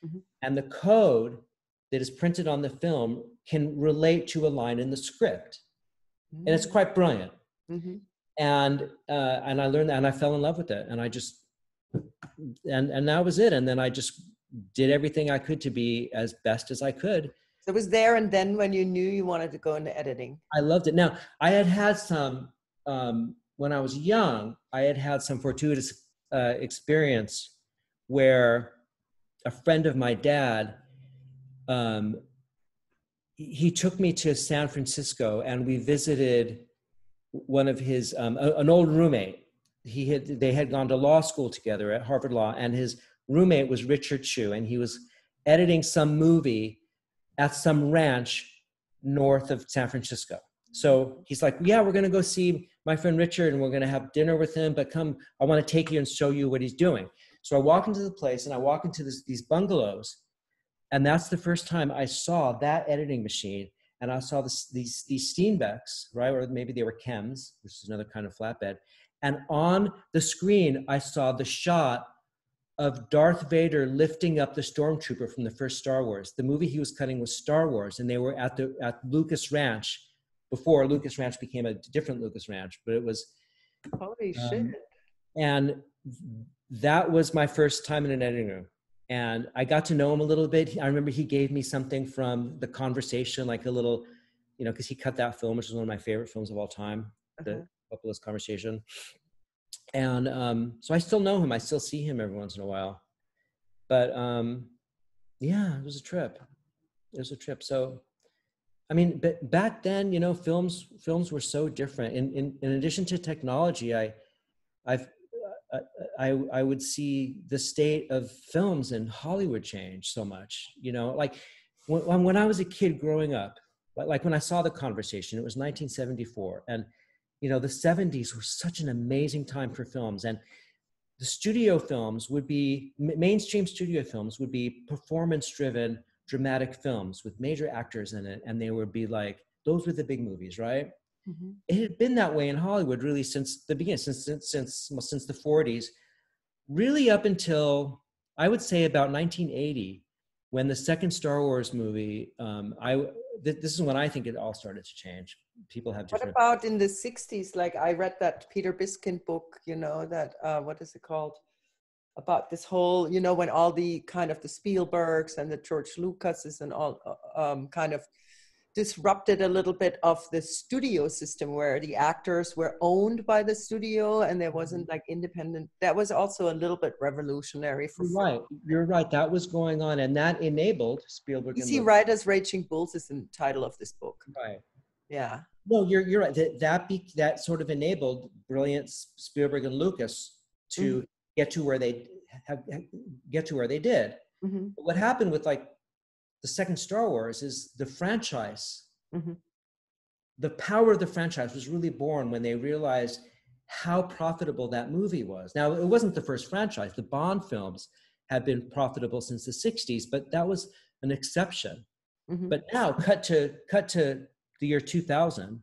B: Mm-hmm. And the code that is printed on the film can relate to a line in the script. Mm-hmm. And it's quite brilliant. Mm-hmm. And I learned that, and I fell in love with it. And I just, and that was it. And then I just did everything I could to be as best as I could.
A: It was there and then when you knew you wanted to go into editing.
B: I loved it. Now, I had some, when I was young, I had some fortuitous experience where a friend of my dad, he took me to San Francisco and we visited one of his, an old roommate. They had gone to law school together at Harvard Law, and his roommate was Richard Chu, and he was editing some movie at some ranch north of San Francisco. So he's like, yeah, we're going to go see my friend Richard and we're going to have dinner with him, but come, I want to take you and show you what he's doing. So I walk into the place and I walk into these bungalows, and that's the first time I saw that editing machine. And I saw these Steenbecks, right? Or maybe they were Chems, which is another kind of flatbed. And on the screen, I saw the shot of Darth Vader lifting up the stormtrooper from the first Star Wars. The movie he was cutting was Star Wars, and they were at Lucas Ranch before Lucas Ranch became a different Lucas Ranch, but it was.
A: Holy shit.
B: And that was my first time in an editing room. And I got to know him a little bit. I remember he gave me something from The Conversation, like a little, because he cut that film, which is one of my favorite films of all time, the Coppola's Conversation. And so I still know him. I still see him every once in a while. But yeah, it was a trip. It was a trip. So, I mean, but back then, films were so different. In addition to technology, I would see the state of films in Hollywood change so much, like when I was a kid growing up, like when I saw The Conversation, it was 1974. And, the 70s were such an amazing time for films. And the studio films would be, mainstream studio films would be performance-driven, dramatic films with major actors in it. And they would be like, those were the big movies, right? Mm-hmm. It had been that way in Hollywood really since the beginning, since the 40s, really up until, I would say, about 1980, when the second Star Wars movie, this is when I think it all started to change. People have different.
A: What about in the 60s? Like I read that Peter Biskind book, that, what is it called? About this whole, when all the kind of the Spielbergs and the George Lucases and all kind of disrupted a little bit of the studio system where the actors were owned by the studio and there wasn't like independent. That was also a little bit revolutionary for
B: You're right. That was going on, and that enabled Spielberg.
A: You see, Right as Raging Bulls is the title of this book.
B: Right.
A: Yeah.
B: No, you're right. That sort of enabled brilliant Spielberg and Lucas to get to where they did. Mm-hmm. But what happened with like the second Star Wars is the franchise. Mm-hmm. The power of the franchise was really born when they realized how profitable that movie was. Now, it wasn't the first franchise. The Bond films have been profitable since the 60s, but that was an exception. Mm-hmm. But now, cut to the year 2000,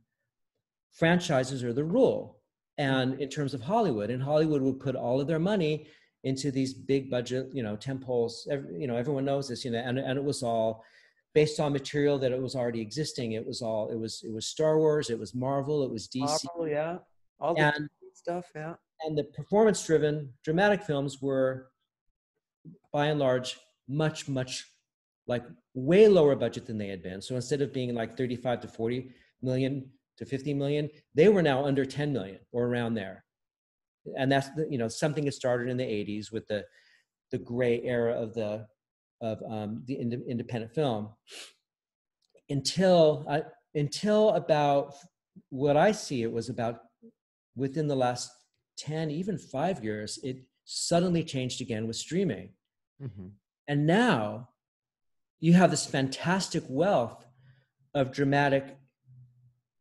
B: franchises are the rule. And in terms of Hollywood, and Hollywood would put all of their money into these big budget, tentpoles. Everyone knows this, and it was all based on material that it was already existing. It was Star Wars, it was Marvel, it was DC.
A: Marvel, yeah. All the stuff, yeah.
B: And the performance-driven dramatic films were, by and large, much, much like way lower budget than they had been. So instead of being like 35 to 40 million to 50 million, they were now under 10 million or around there. And that's something that started in the 80s with the gray era of the independent film until about what I see, it was about within the last 10, even 5 years, it suddenly changed again with streaming. Mm-hmm. And now you have this fantastic wealth of dramatic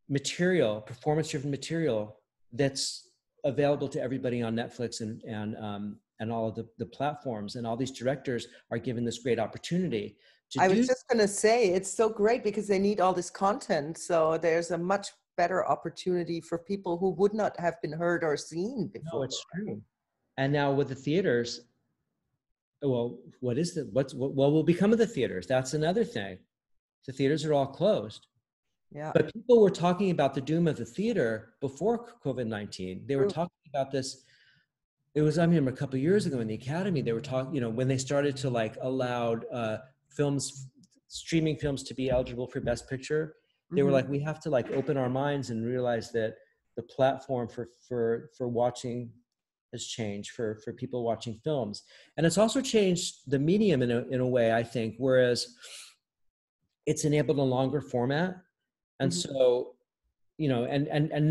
B: material, performance-driven material that's available to everybody on Netflix and all of the platforms, and all these directors are given this great opportunity to
A: I was just going to say, it's so great because they need all this content. So there's a much better opportunity for people who would not have been heard or seen before.
B: No, it's true. And now with the theaters, well, what will become of the theaters? That's another thing. The theaters are all closed. Yeah. But people were talking about the doom of the theater before COVID-19. They were talking about this. It was, I remember a couple of years ago in the Academy, they were talking, when they started to like allow films streaming films to be eligible for Best Picture, they were
A: Mm-hmm.
B: like, we have to like open our minds and realize that the platform for watching has changed for people watching films. And it's also changed the medium in a way, I think, whereas it's enabled a longer format. And
A: Mm-hmm.
B: so, you know, and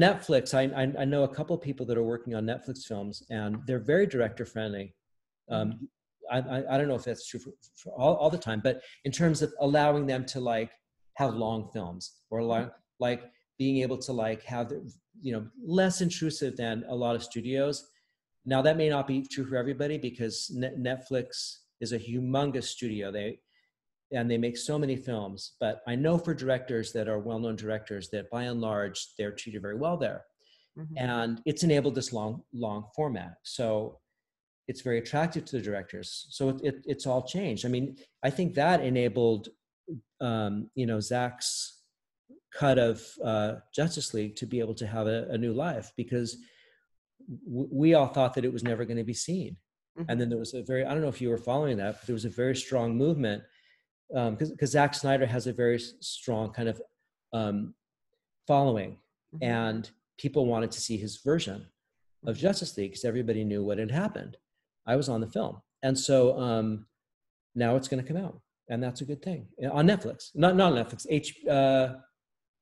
B: Netflix, I know a couple of people that are working on Netflix films, and they're very director friendly. I don't know if that's true for all the time, but in terms of allowing them to like have long films, or like being able to like have, you know, less intrusive than a lot of studios. Now that may not be true for everybody, because Netflix is a humongous studio. They make so many films, but I know for directors that are well-known directors that by and large, they're treated very well there.
A: Mm-hmm.
B: And it's enabled this long format. So it's very attractive to the directors. So it's all changed. I mean, I think that enabled, you know, Zach's cut of Justice League to be able to have a new life, because we all thought that it was never going to be seen.
A: Mm-hmm.
B: And then there was I don't know if you were following that, but there was a very strong movement, because Zack Snyder has a very strong kind of following,
A: Mm-hmm.
B: and people wanted to see his version of Justice League because everybody knew what had happened. I was on the film, and so now it's going to come out, and that's a good thing on Netflix. Not Netflix,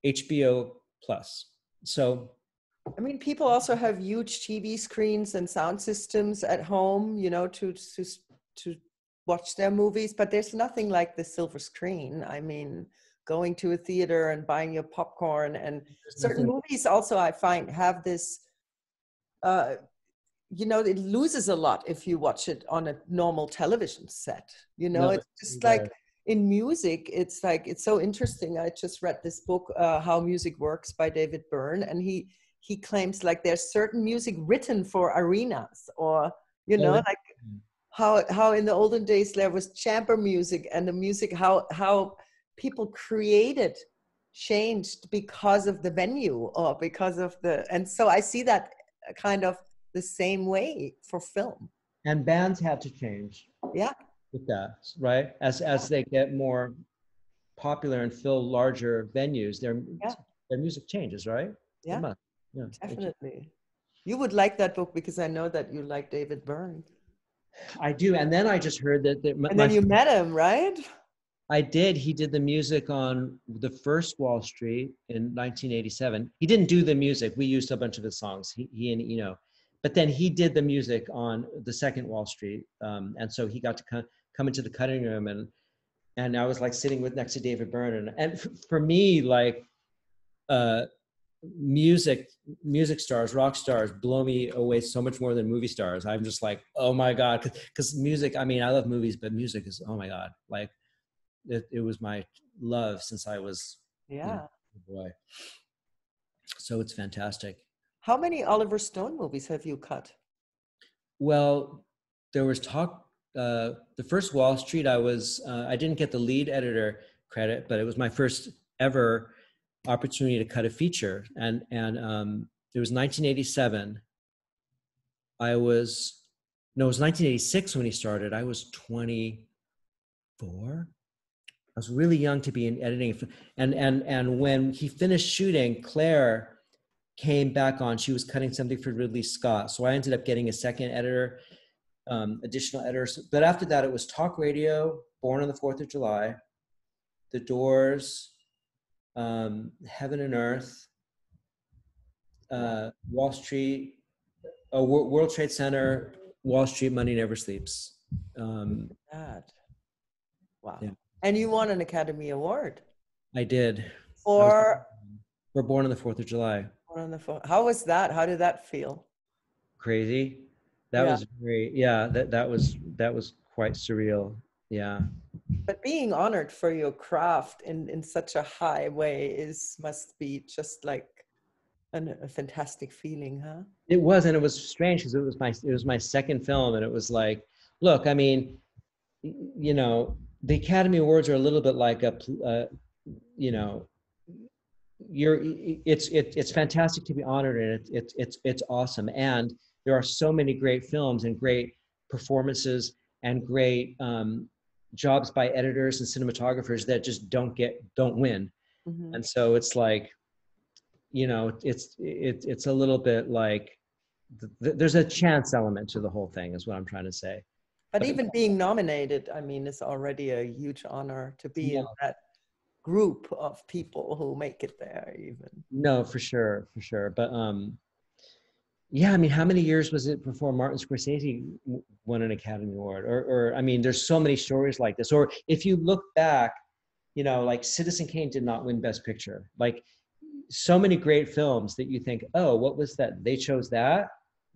B: HBO Plus. So,
A: I mean, people also have huge TV screens and sound systems at home, you know, to watch their movies, but there's nothing like the silver screen. I mean, going to a theater and buying your popcorn, and certain movies also, I find, have this, you know, it loses a lot if you watch it on a normal television set. You know, it's just like in music, it's like, it's so interesting. I just read this book, How Music Works by David Byrne, and he claims like there's certain music written for arenas, or, you know, like how in the olden days there was chamber music, and the music, how people created changed because of the venue or because of the, and so I see that kind of the same way for film.
B: And bands had to change.
A: Yeah.
B: With that, right? As they get more popular and fill larger venues, their music changes, right?
A: Yeah. Yeah, definitely. You would like that book because I know that you like David Byrne.
B: I do, and then I just heard that.
A: And then you met him, right?
B: I did. He did the music on the first Wall Street in 1987. He didn't do the music. We used a bunch of his songs. He and, you know, but then he did the music on the second Wall Street, and so he got to come into the cutting room, and I was like sitting next to David Brenner, and for me, like, music stars, rock stars blow me away so much more than movie stars. I'm just like, oh my God, because music, I mean, I love movies, but music is, oh my God, like it was my love since I was you know, a boy. So it's fantastic.
A: How many Oliver Stone movies have you cut?
B: Well, there was talk, the first Wall Street, I didn't get the lead editor credit, but it was my first ever opportunity to cut a feature. And it was 1987. It was 1986 when he started. I was 24. I was really young to be in editing. And when he finished shooting, Claire came back on. She was cutting something for Ridley Scott. So I ended up getting a second editor, additional editors. But after that, it was talk radio, Born on the 4th of July, The Doors, Heaven and Earth, Wall Street, World Trade Center, Wall Street, Money Never Sleeps.
A: Wow.
B: Yeah.
A: And you won an Academy Award.
B: I did.
A: For
B: Born on the 4th of July.
A: Born on the 4th. How was that? How did that feel?
B: Crazy. That was very, that was quite surreal. Yeah.
A: But being honored for your craft in such a high way must be just like a fantastic feeling, huh?
B: It was, and it was strange because it was my second film, and it was like, look, I mean, you know, the Academy Awards are a little bit like you know, it's fantastic to be honored, and it's awesome, and there are so many great films and great performances and great jobs by editors and cinematographers that just don't win.
A: Mm-hmm.
B: And so it's like, it's a little bit like there's a chance element to the whole thing is what I'm trying to say.
A: But even being nominated, I mean, is already a huge honor to be in that group of people who make it there even.
B: No, for sure. But yeah, I mean, how many years was it before Martin Scorsese won an Academy Award? Or I mean, there's so many stories like this. Or if you look back, like Citizen Kane did not win Best Picture. Like so many great films that you think, oh, what was that? They chose that.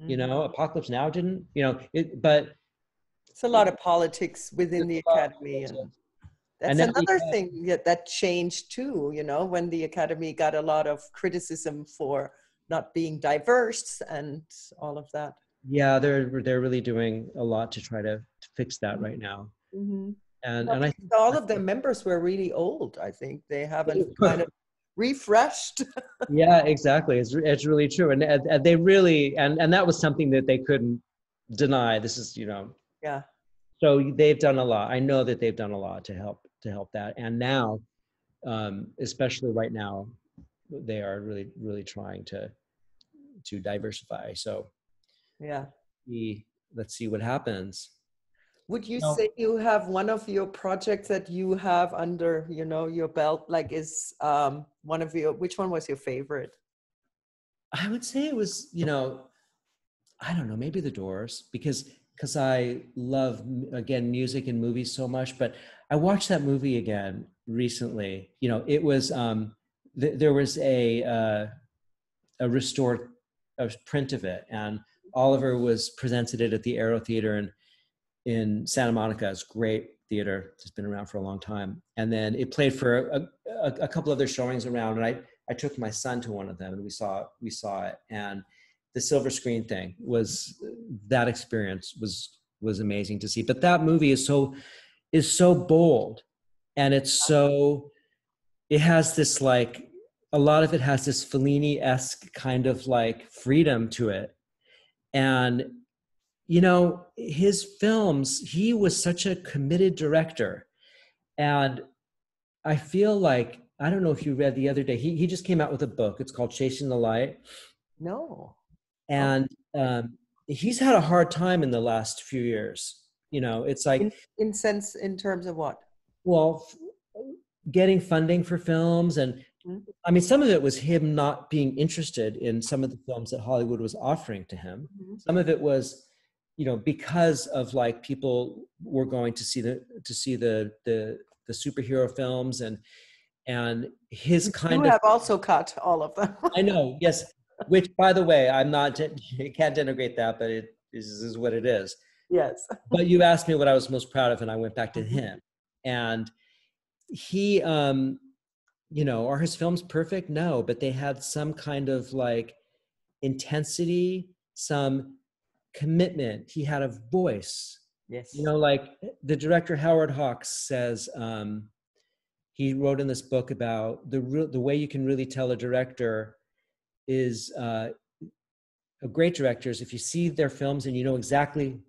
B: Apocalypse Now didn't. But
A: it's a lot of politics within the Academy, and that's another thing that changed too. When the Academy got a lot of criticism for not being diverse and all of that.
B: Yeah, they're really doing a lot to try to fix that right now.
A: Mm-hmm.
B: And I think
A: all of their members were really old. I think they haven't kind of refreshed.
B: Yeah, exactly. It's really true, and they really and that was something that they couldn't deny. This is
A: Yeah.
B: So they've done a lot. I know that they've done a lot to help that, and now, especially right now, they are really trying to diversify. So
A: yeah,
B: let's see what happens.
A: Would you say you have one of your projects that you have under, your belt, like is which one was your favorite?
B: I would say it was, I don't know, maybe The Doors, because I love, again, music and movies so much. But I watched that movie again recently. It was, there was a restored print of it, and Oliver was presented it at the Aero Theater in Santa Monica. It's great theater. It's been around for a long time. And then it played for a couple other showings around. And I took my son to one of them, and we saw it. And the silver screen thing that experience was amazing to see. But that movie is so bold, and it has this, like, a lot of it has this Fellini-esque kind of like freedom to it. And his films, he was such a committed director. And I feel like, I don't know if you read the other day, he just came out with a book. It's called Chasing the Light.
A: No.
B: And he's had a hard time in the last few years. It's like
A: in terms of what?
B: Well, getting funding for films. And I mean, some of it was him not being interested in some of the films that Hollywood was offering to him. Mm-hmm. Some of it was, because of, like, people were going to see the superhero films, and his kind of.
A: You have also cut all of them.
B: I know, yes. Which, by the way, I'm not. You can't denigrate that, but it is what it is.
A: Yes.
B: But you asked me what I was most proud of, and I went back to him. And he, are his films perfect? No, but they had some kind of, like, intensity, some commitment. He had a voice.
A: Yes.
B: Like the director Howard Hawks says, he wrote in this book about the way you can really tell a director is a great director is if you see their films and you know exactly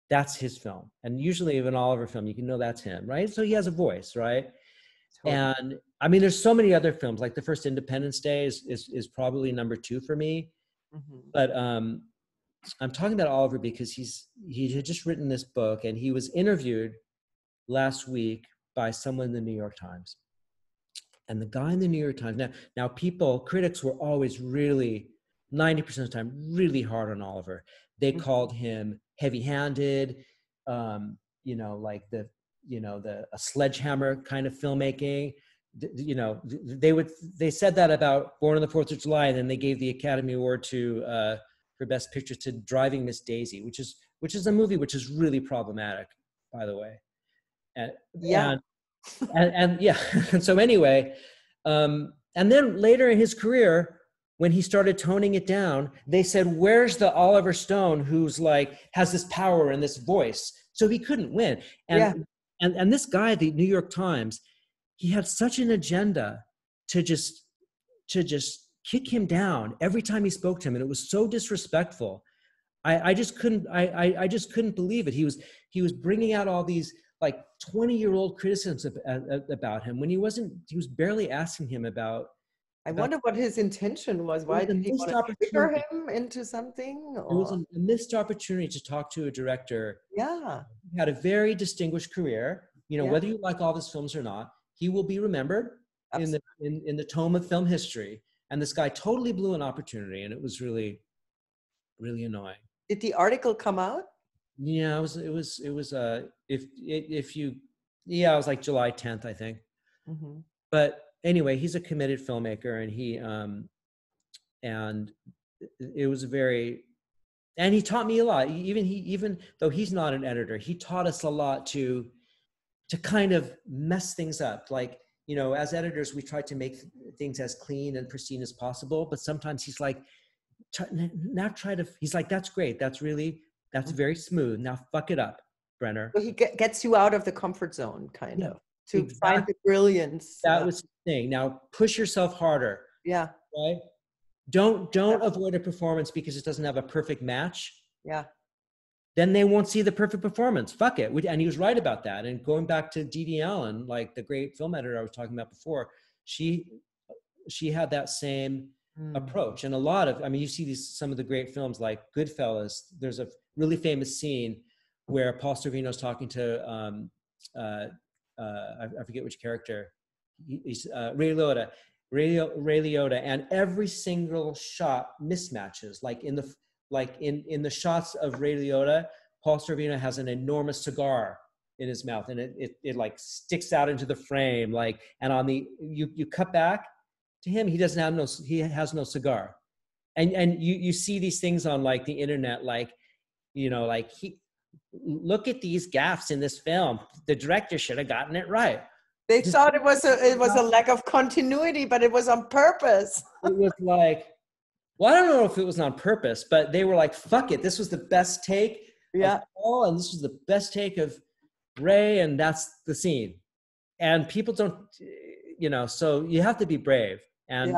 B: that's his film. And usually of an Oliver film, you can know that's him, right? So he has a voice, right? Totally. And I mean, there's so many other films, like the first Independence Day is probably number 2 for me. Mm-hmm. But I'm talking about Oliver because he had just written this book, and he was interviewed last week by someone in the New York Times. And the guy in the New York Times, now critics were always really, 90% of the time, really hard on Oliver. They called him heavy-handed, like a sledgehammer kind of filmmaking. They said that about Born on the 4th of July, and then they gave the Academy Award for Best Picture to Driving Miss Daisy, which is a movie which is really problematic, by the way. And yeah. And so anyway, and then later in his career, when he started toning it down, they said, where's the Oliver Stone who's like, has this power and this voice? So he couldn't win. And this guy, the New York Times, he had such an agenda to just kick him down every time he spoke to him. And it was so disrespectful. I just couldn't believe it. He was bringing out all these like 20-year-old criticisms about him when he was barely asking him about.
A: I wonder what his intention was. Why did he want to trigger him into something?
B: It was
A: Or?
B: a missed opportunity to talk to a director.
A: Yeah.
B: He had a very distinguished career. You know,
A: Yeah.
B: whether you like all his films or not, he will be remembered in the tome of film history. And this guy totally blew an opportunity, and it was really, really annoying.
A: Did the article come out?
B: Yeah, it was it was like July 10th, I think.
A: Mm-hmm.
B: But anyway, he's a committed filmmaker, and and it was and he taught me a lot. Even though he's not an editor, he taught us a lot to kind of mess things up. Like, you know, as editors, we try to make things as clean and pristine as possible. But sometimes he's like, he's like, that's great. That's very smooth. Now fuck it up, Brenner.
A: So he gets you out of the comfort zone, kind of, to find the brilliance.
B: That was the thing. Now push yourself harder.
A: Yeah.
B: Right? Don't avoid a performance because it doesn't have a perfect match.
A: Yeah.
B: Then they won't see the perfect performance. Fuck it. And he was right about that. And going back to Dee Allen, like the great film editor I was talking about before, she had that same approach. And you see some of the great films like Goodfellas. There's a really famous scene where Paul Sorvino's talking to I forget which character. He's Ray Liotta, and every single shot mismatches. Like in the shots of Ray Liotta, Paul Sorvino has an enormous cigar in his mouth, and it like sticks out into the frame. Like, and on you cut back to him, he has no cigar, and you see these things on like the internet, like, you know, like look at these gaffes in this film. The director should have gotten it right.
A: They thought it was a lack of continuity, but it was on purpose.
B: It was like, well, I don't know if it was on purpose, but they were like, fuck it. This was the best take of Paul, and this was the best take of Ray, and that's the scene. And people don't, you know, so you have to be brave. And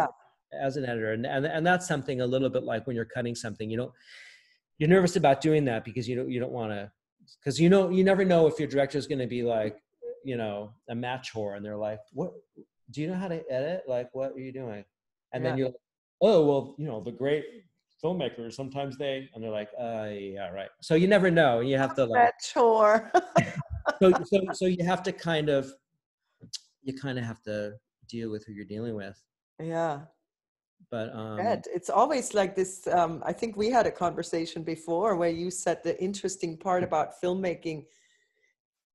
B: as an editor, and that's something a little bit like when you're cutting something, you're nervous about doing that because you don't want to, because you never know if your director is going to be like, you know, a match whore, and they're like, what, do you know how to edit? Like, what are you doing? And then you're like, oh, well, you know, the great filmmakers, sometimes and they're like, yeah, right. So you never know. You have to like
A: match whore.
B: so you have to kind of have to deal with who you're dealing with.
A: Yeah.
B: But
A: it's always like this. I think we had a conversation before where you said the interesting part about filmmaking,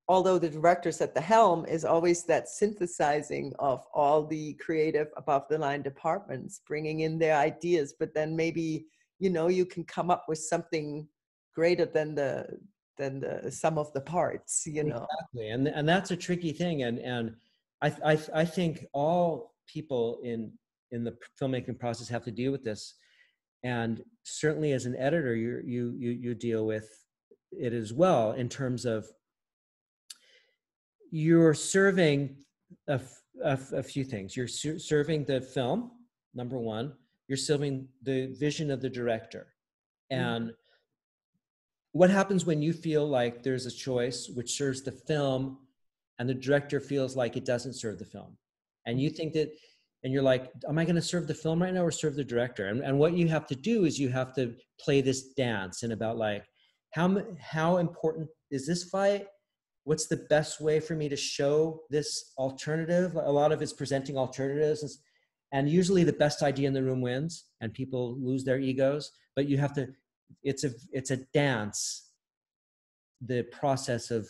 A: although the director's at the helm, is always that synthesizing of all the creative above the line departments, bringing in their ideas, but then maybe, you know, you can come up with something greater than the sum of the parts, you know.
B: Exactly. And that's a tricky thing. And I think all people in the filmmaking process have to deal with this. And certainly as an editor, you deal with it as well, in terms of you're serving a few things. You're serving the film, number one. You're serving the vision of the director. And what happens when you feel like there's a choice which serves the film and the director feels like it doesn't serve the film? And you think that, and you're like, am I going to serve the film right now or serve the director? And what you have to do is you have to play this dance and about like, how important is this fight? What's the best way for me to show this alternative? A lot of it's presenting alternatives, and usually the best idea in the room wins, and people lose their egos. But you have to, it's a dance, the process of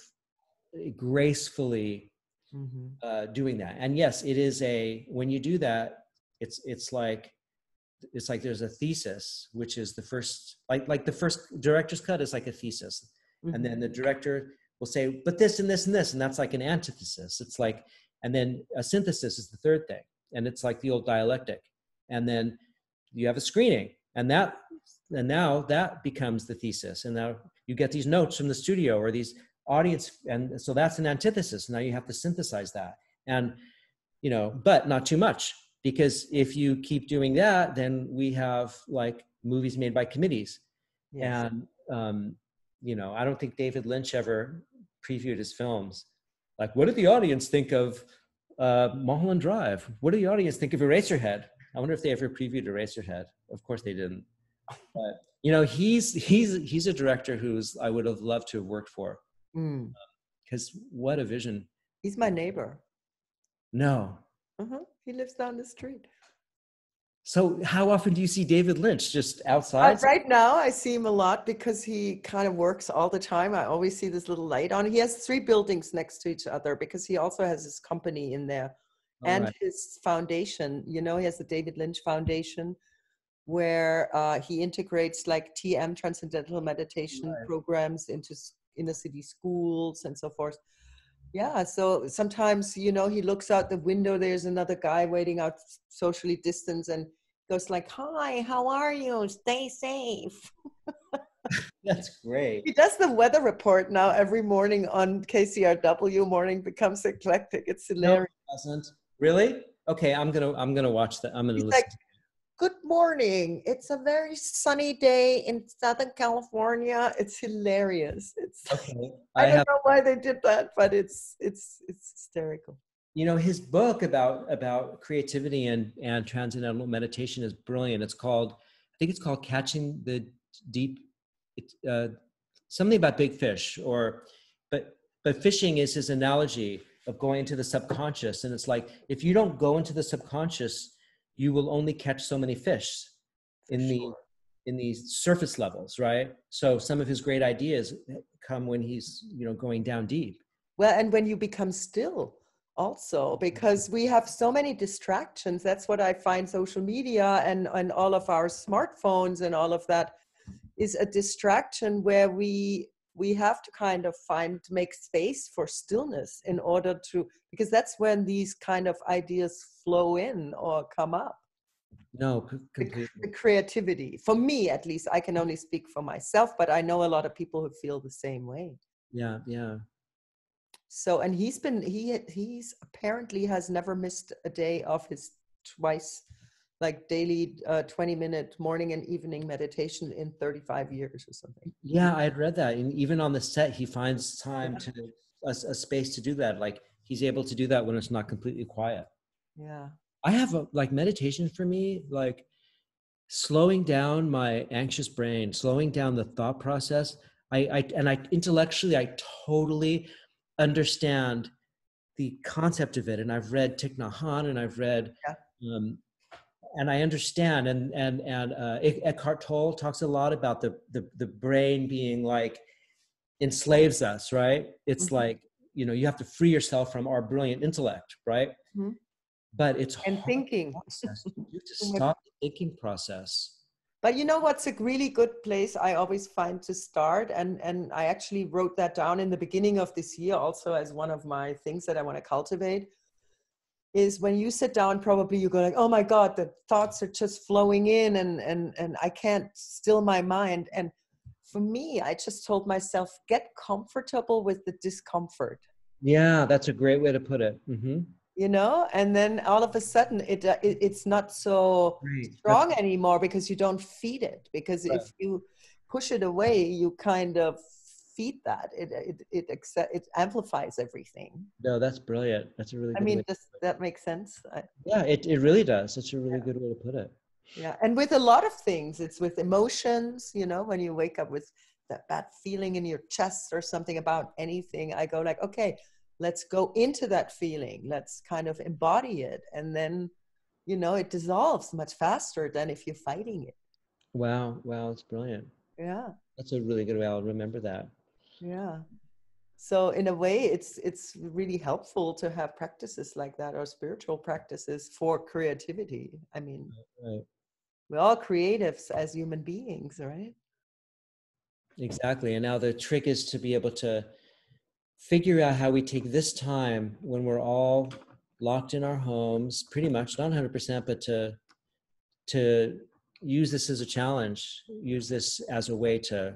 B: gracefully doing that. And yes, it is when you do that, it's like there's a thesis, which is the first, like the first director's cut is like a thesis, and then the director will say, but this and this and this, and that's like an antithesis. It's like, and then a synthesis is the third thing, and it's like the old dialectic. And then you have a screening, and now that becomes the thesis, and now you get these notes from the studio or these audience, and so that's an antithesis. Now you have to synthesize that, and you know, but not too much, because if you keep doing that, then we have like movies made by committees. And you know, I don't think David Lynch ever previewed his films. Like, what did the audience think of Mulholland Drive? What did the audience think of Eraserhead? I wonder if they ever previewed Eraserhead. Of course they didn't. But you know, he's a director who's I would have loved to have worked for. Because what a vision.
A: He's my neighbor.
B: No.
A: He lives down the street.
B: So how often do you see David Lynch? Just outside?
A: Right now, I see him a lot because he kind of works all the time. I always see this little light on. He has 3 buildings next to each other because he also has his company in there and his foundation. You know, he has the David Lynch Foundation where he integrates like TM, Transcendental Meditation programs into inner city schools and so forth. Yeah, so sometimes, you know, he looks out the window, there's another guy waiting out socially distanced and goes like, hi, how are you? Stay safe.
B: That's great.
A: He does the weather report now every morning on KCRW. Morning Becomes Eclectic. It's hilarious.
B: No, it doesn't. Really? Okay, I'm gonna watch that. I'm gonna listen.
A: Like, good morning. It's a very sunny day in Southern California. It's hilarious. It's
B: okay.
A: I don't know why they did that, but it's hysterical.
B: You know, his book about creativity and transcendental meditation is brilliant. I think it's called Catching the Deep. It's something about big fish, but fishing is his analogy of going into the subconscious. And it's like, if you don't go into the subconscious, you will only catch so many fish in these surface levels, right? So some of his great ideas come when he's, you know, going down deep.
A: Well, and when you become still also, because we have so many distractions. That's what I find social media and all of our smartphones and all of that is a distraction where we have to kind of make space for stillness in order to, because that's when these kind of ideas flow in or come up.
B: No, completely.
A: The creativity, for me at least, I can only speak for myself, but I know a lot of people who feel the same way.
B: Yeah, yeah.
A: So, and he's apparently has never missed a day of his twice, like daily 20-minute morning and evening meditation in 35 years or something.
B: Yeah, I had read that. And even on the set, he finds time to a space to do that. Like he's able to do that when it's not completely quiet.
A: Yeah.
B: I have like meditation for me, like slowing down my anxious brain, slowing down the thought process. I intellectually, I totally understand the concept of it. And I've read Thich Nhat Hanh and I've read, and I understand. And Eckhart Tolle talks a lot about the brain being like enslaves us, right? It's like, you know, you have to free yourself from our brilliant intellect, right? But it's
A: and
B: hard
A: thinking.
B: process. You have to stop the thinking process.
A: But you know what's a really good place I always find to start, and I actually wrote that down in the beginning of this year also as one of my things that I want to cultivate, is when you sit down, probably you go like, oh my God, the thoughts are just flowing in and I can't still my mind. And for me, I just told myself, get comfortable with the discomfort.
B: Yeah, that's a great way to put it.
A: You know, and then all of a sudden it's not so strong anymore because you don't feed it. Because if you push it away, you kind of feed that. It amplifies everything.
B: No, that's brilliant. That's a really good way.
A: Does that make sense?
B: Yeah, it really does. It's a really good way to put it.
A: Yeah, and with a lot of things, it's with emotions, you know, when you wake up with that bad feeling in your chest or something about anything, I go like, okay, let's go into that feeling. Let's kind of embody it. And then, you know, it dissolves much faster than if you're fighting it.
B: Wow. It's brilliant.
A: Yeah.
B: That's a really good way. I'll remember that.
A: Yeah. So in a way, it's really helpful to have practices like that or spiritual practices for creativity. I mean, we're all creatives as human beings, right?
B: Exactly. And now the trick is to be able to figure out how we take this time when we're all locked in our homes, pretty much, not 100%, but to use this as a challenge, use this as a way to,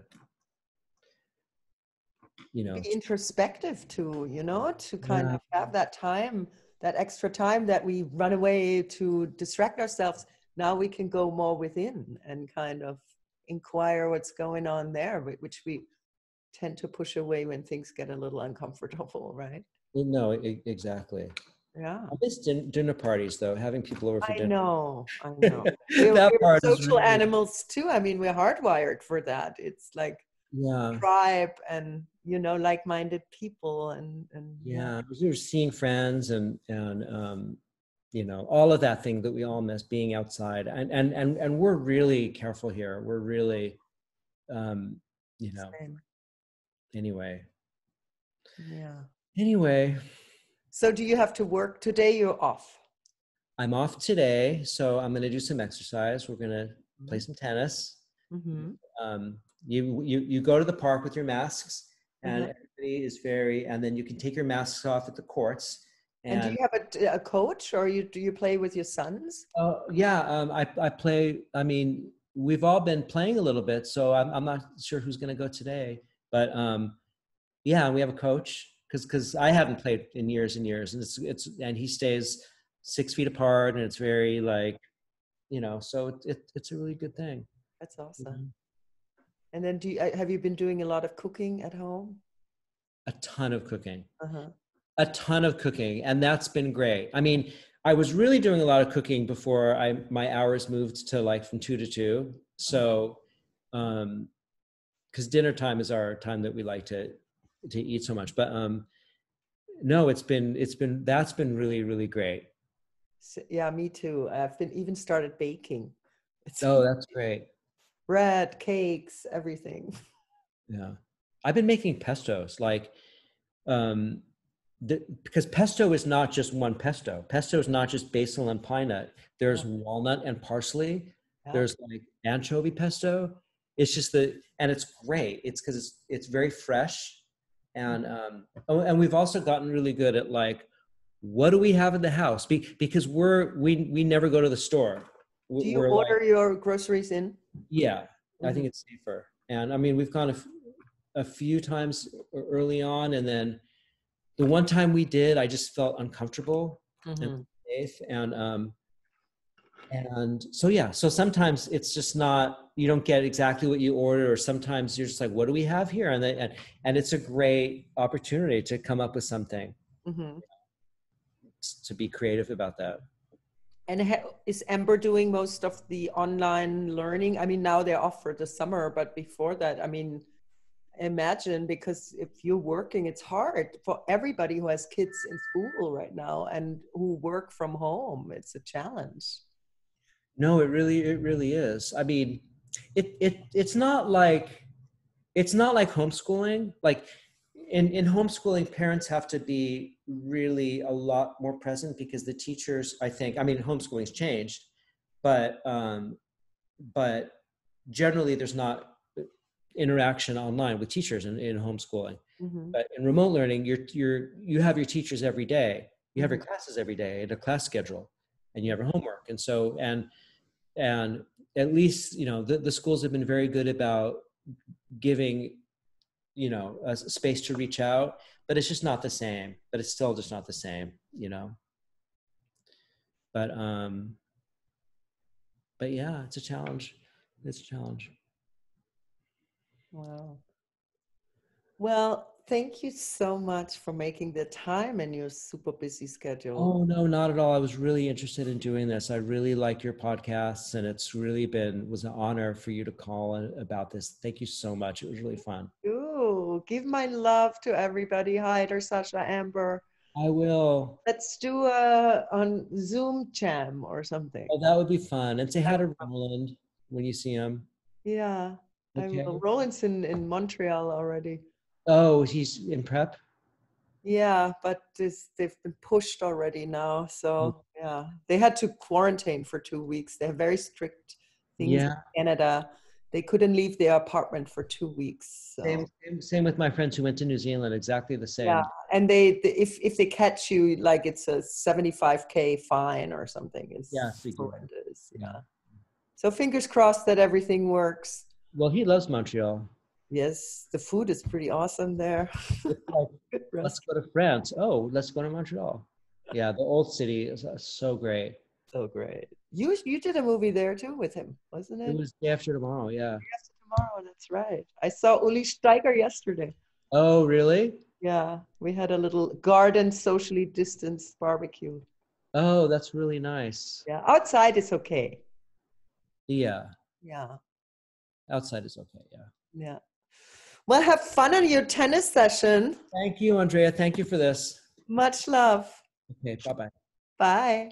B: you know,
A: be introspective too, you know, to kind of have that time, that extra time that we run away to distract ourselves. Now we can go more within and kind of inquire what's going on there, which we tend to push away when things get a little uncomfortable, right?
B: No, exactly.
A: Yeah.
B: I miss dinner parties though, having people over for
A: I
B: dinner.
A: know, I know. We're
B: That part is
A: social
B: really,
A: animals too. I mean, we're hardwired for that. It's like
B: yeah,
A: tribe and, like-minded people and yeah.
B: yeah. We were seeing friends and all of that thing that we all miss, being outside, and we're really careful here. We're really, um, you know,
A: Same.
B: anyway.
A: Yeah.
B: Anyway,
A: So do you have to work today? You're off.
B: I'm off today, so I'm going to do some exercise. We're going to play some tennis.
A: Mm-hmm.
B: You go to the park with your masks, and
A: Uh-huh.
B: everybody is and then you can take your masks off at the courts.
A: And do
B: And
A: you have a coach, or do you play with your sons?
B: yeah, I play. I mean, we've all been playing a little bit, so I'm not sure who's going to go today. But yeah, we have a coach because I haven't played in years and years, and and he stays 6 feet apart, and it's very like, so it's a really good thing.
A: That's awesome. And then have you been doing a lot of cooking at home?
B: A ton of cooking.
A: Uh-huh.
B: A ton of cooking, and that's been great. I mean, I was really doing a lot of cooking before my hours moved to like from 2 to 2. So because dinner time is our time that we like to eat so much. But no, that's been really, really great.
A: Yeah, me too. I've been even started baking. It's
B: Oh, that's great.
A: bread, cakes, everything.
B: Yeah, I've been making pestos like um because pesto is not just one pesto. Pesto is not just basil and pine nut. There's walnut and parsley.
A: Yeah.
B: There's like anchovy pesto. It's just and it's great. It's because it's very fresh, and and we've also gotten really good at like, what do we have in the house? Because we never go to the store.
A: Do you
B: We're like,
A: order your groceries in?
B: yeah, I think it's safer. And I mean, we've gone a few times early on, and then the one time we did, I just felt uncomfortable and safe. And so, yeah, so sometimes it's just not, you don't get exactly what you order, or sometimes you're just like, what do we have here? And it's a great opportunity to come up with something, to be creative about that.
A: And is Amber doing most of the online learning? I mean, now they're off for the summer, but before that, I mean, imagine, because if you're working, it's hard for everybody who has kids in school right now and who work from home. It's a challenge.
B: No, it really is. I mean, it's not like homeschooling. Like in homeschooling, parents have to be really a lot more present because the teachers, I think, I mean, homeschooling's changed, but generally there's not interaction online with teachers in homeschooling. But in remote learning, you have your teachers every day. You have your classes every day and a class schedule, and you have your homework. And so, and at least, the schools have been very good about giving, a space to reach out, but it's just not the same. But it's still just not the same, But yeah, it's a challenge. It's a challenge.
A: Wow. Well, thank you so much for making the time in your super busy schedule.
B: Oh, no, not at all. I was really interested in doing this. I really like your podcasts, and it's really was an honor for you to call about this. Thank you so much. It was really fun.
A: Ooh, give my love to everybody. Hi, there's Sasha, Amber.
B: I will.
A: Let's do a on Zoom jam or something.
B: Oh, that would be fun. And say hi to Roland when you see him.
A: Yeah, I
B: Okay.
A: will. Roland's in Montreal already.
B: Oh, he's in prep?
A: Yeah, but they've been pushed already now. So yeah, they had to quarantine for 2 weeks. They have very strict things in
B: Yeah.
A: Canada. They couldn't leave their apartment for 2 weeks. So.
B: Same with my friends who went to New Zealand, exactly the same.
A: Yeah, and if they catch you, like it's a $75,000 fine or something. It's horrendous. Yeah. So fingers crossed that everything works.
B: Well, he loves Montreal.
A: Yes, the food is pretty awesome there.
B: Let's go to France. Oh, let's go to Montreal. Yeah, the old city is so great.
A: So great. You did a movie there too with him, wasn't it?
B: It was Day After Tomorrow. Yeah.
A: Day After tomorrow. That's right. I saw Uli Steiger yesterday.
B: Oh, really?
A: Yeah, we had a little garden, socially distanced barbecue.
B: Oh, that's really nice.
A: Yeah, outside is okay.
B: Yeah,
A: Yeah,
B: outside is okay. Yeah.
A: yeah. Well, have fun on your tennis session.
B: Thank you, Andrea. Thank you for this.
A: Much love.
B: Okay, bye-bye.
A: Bye.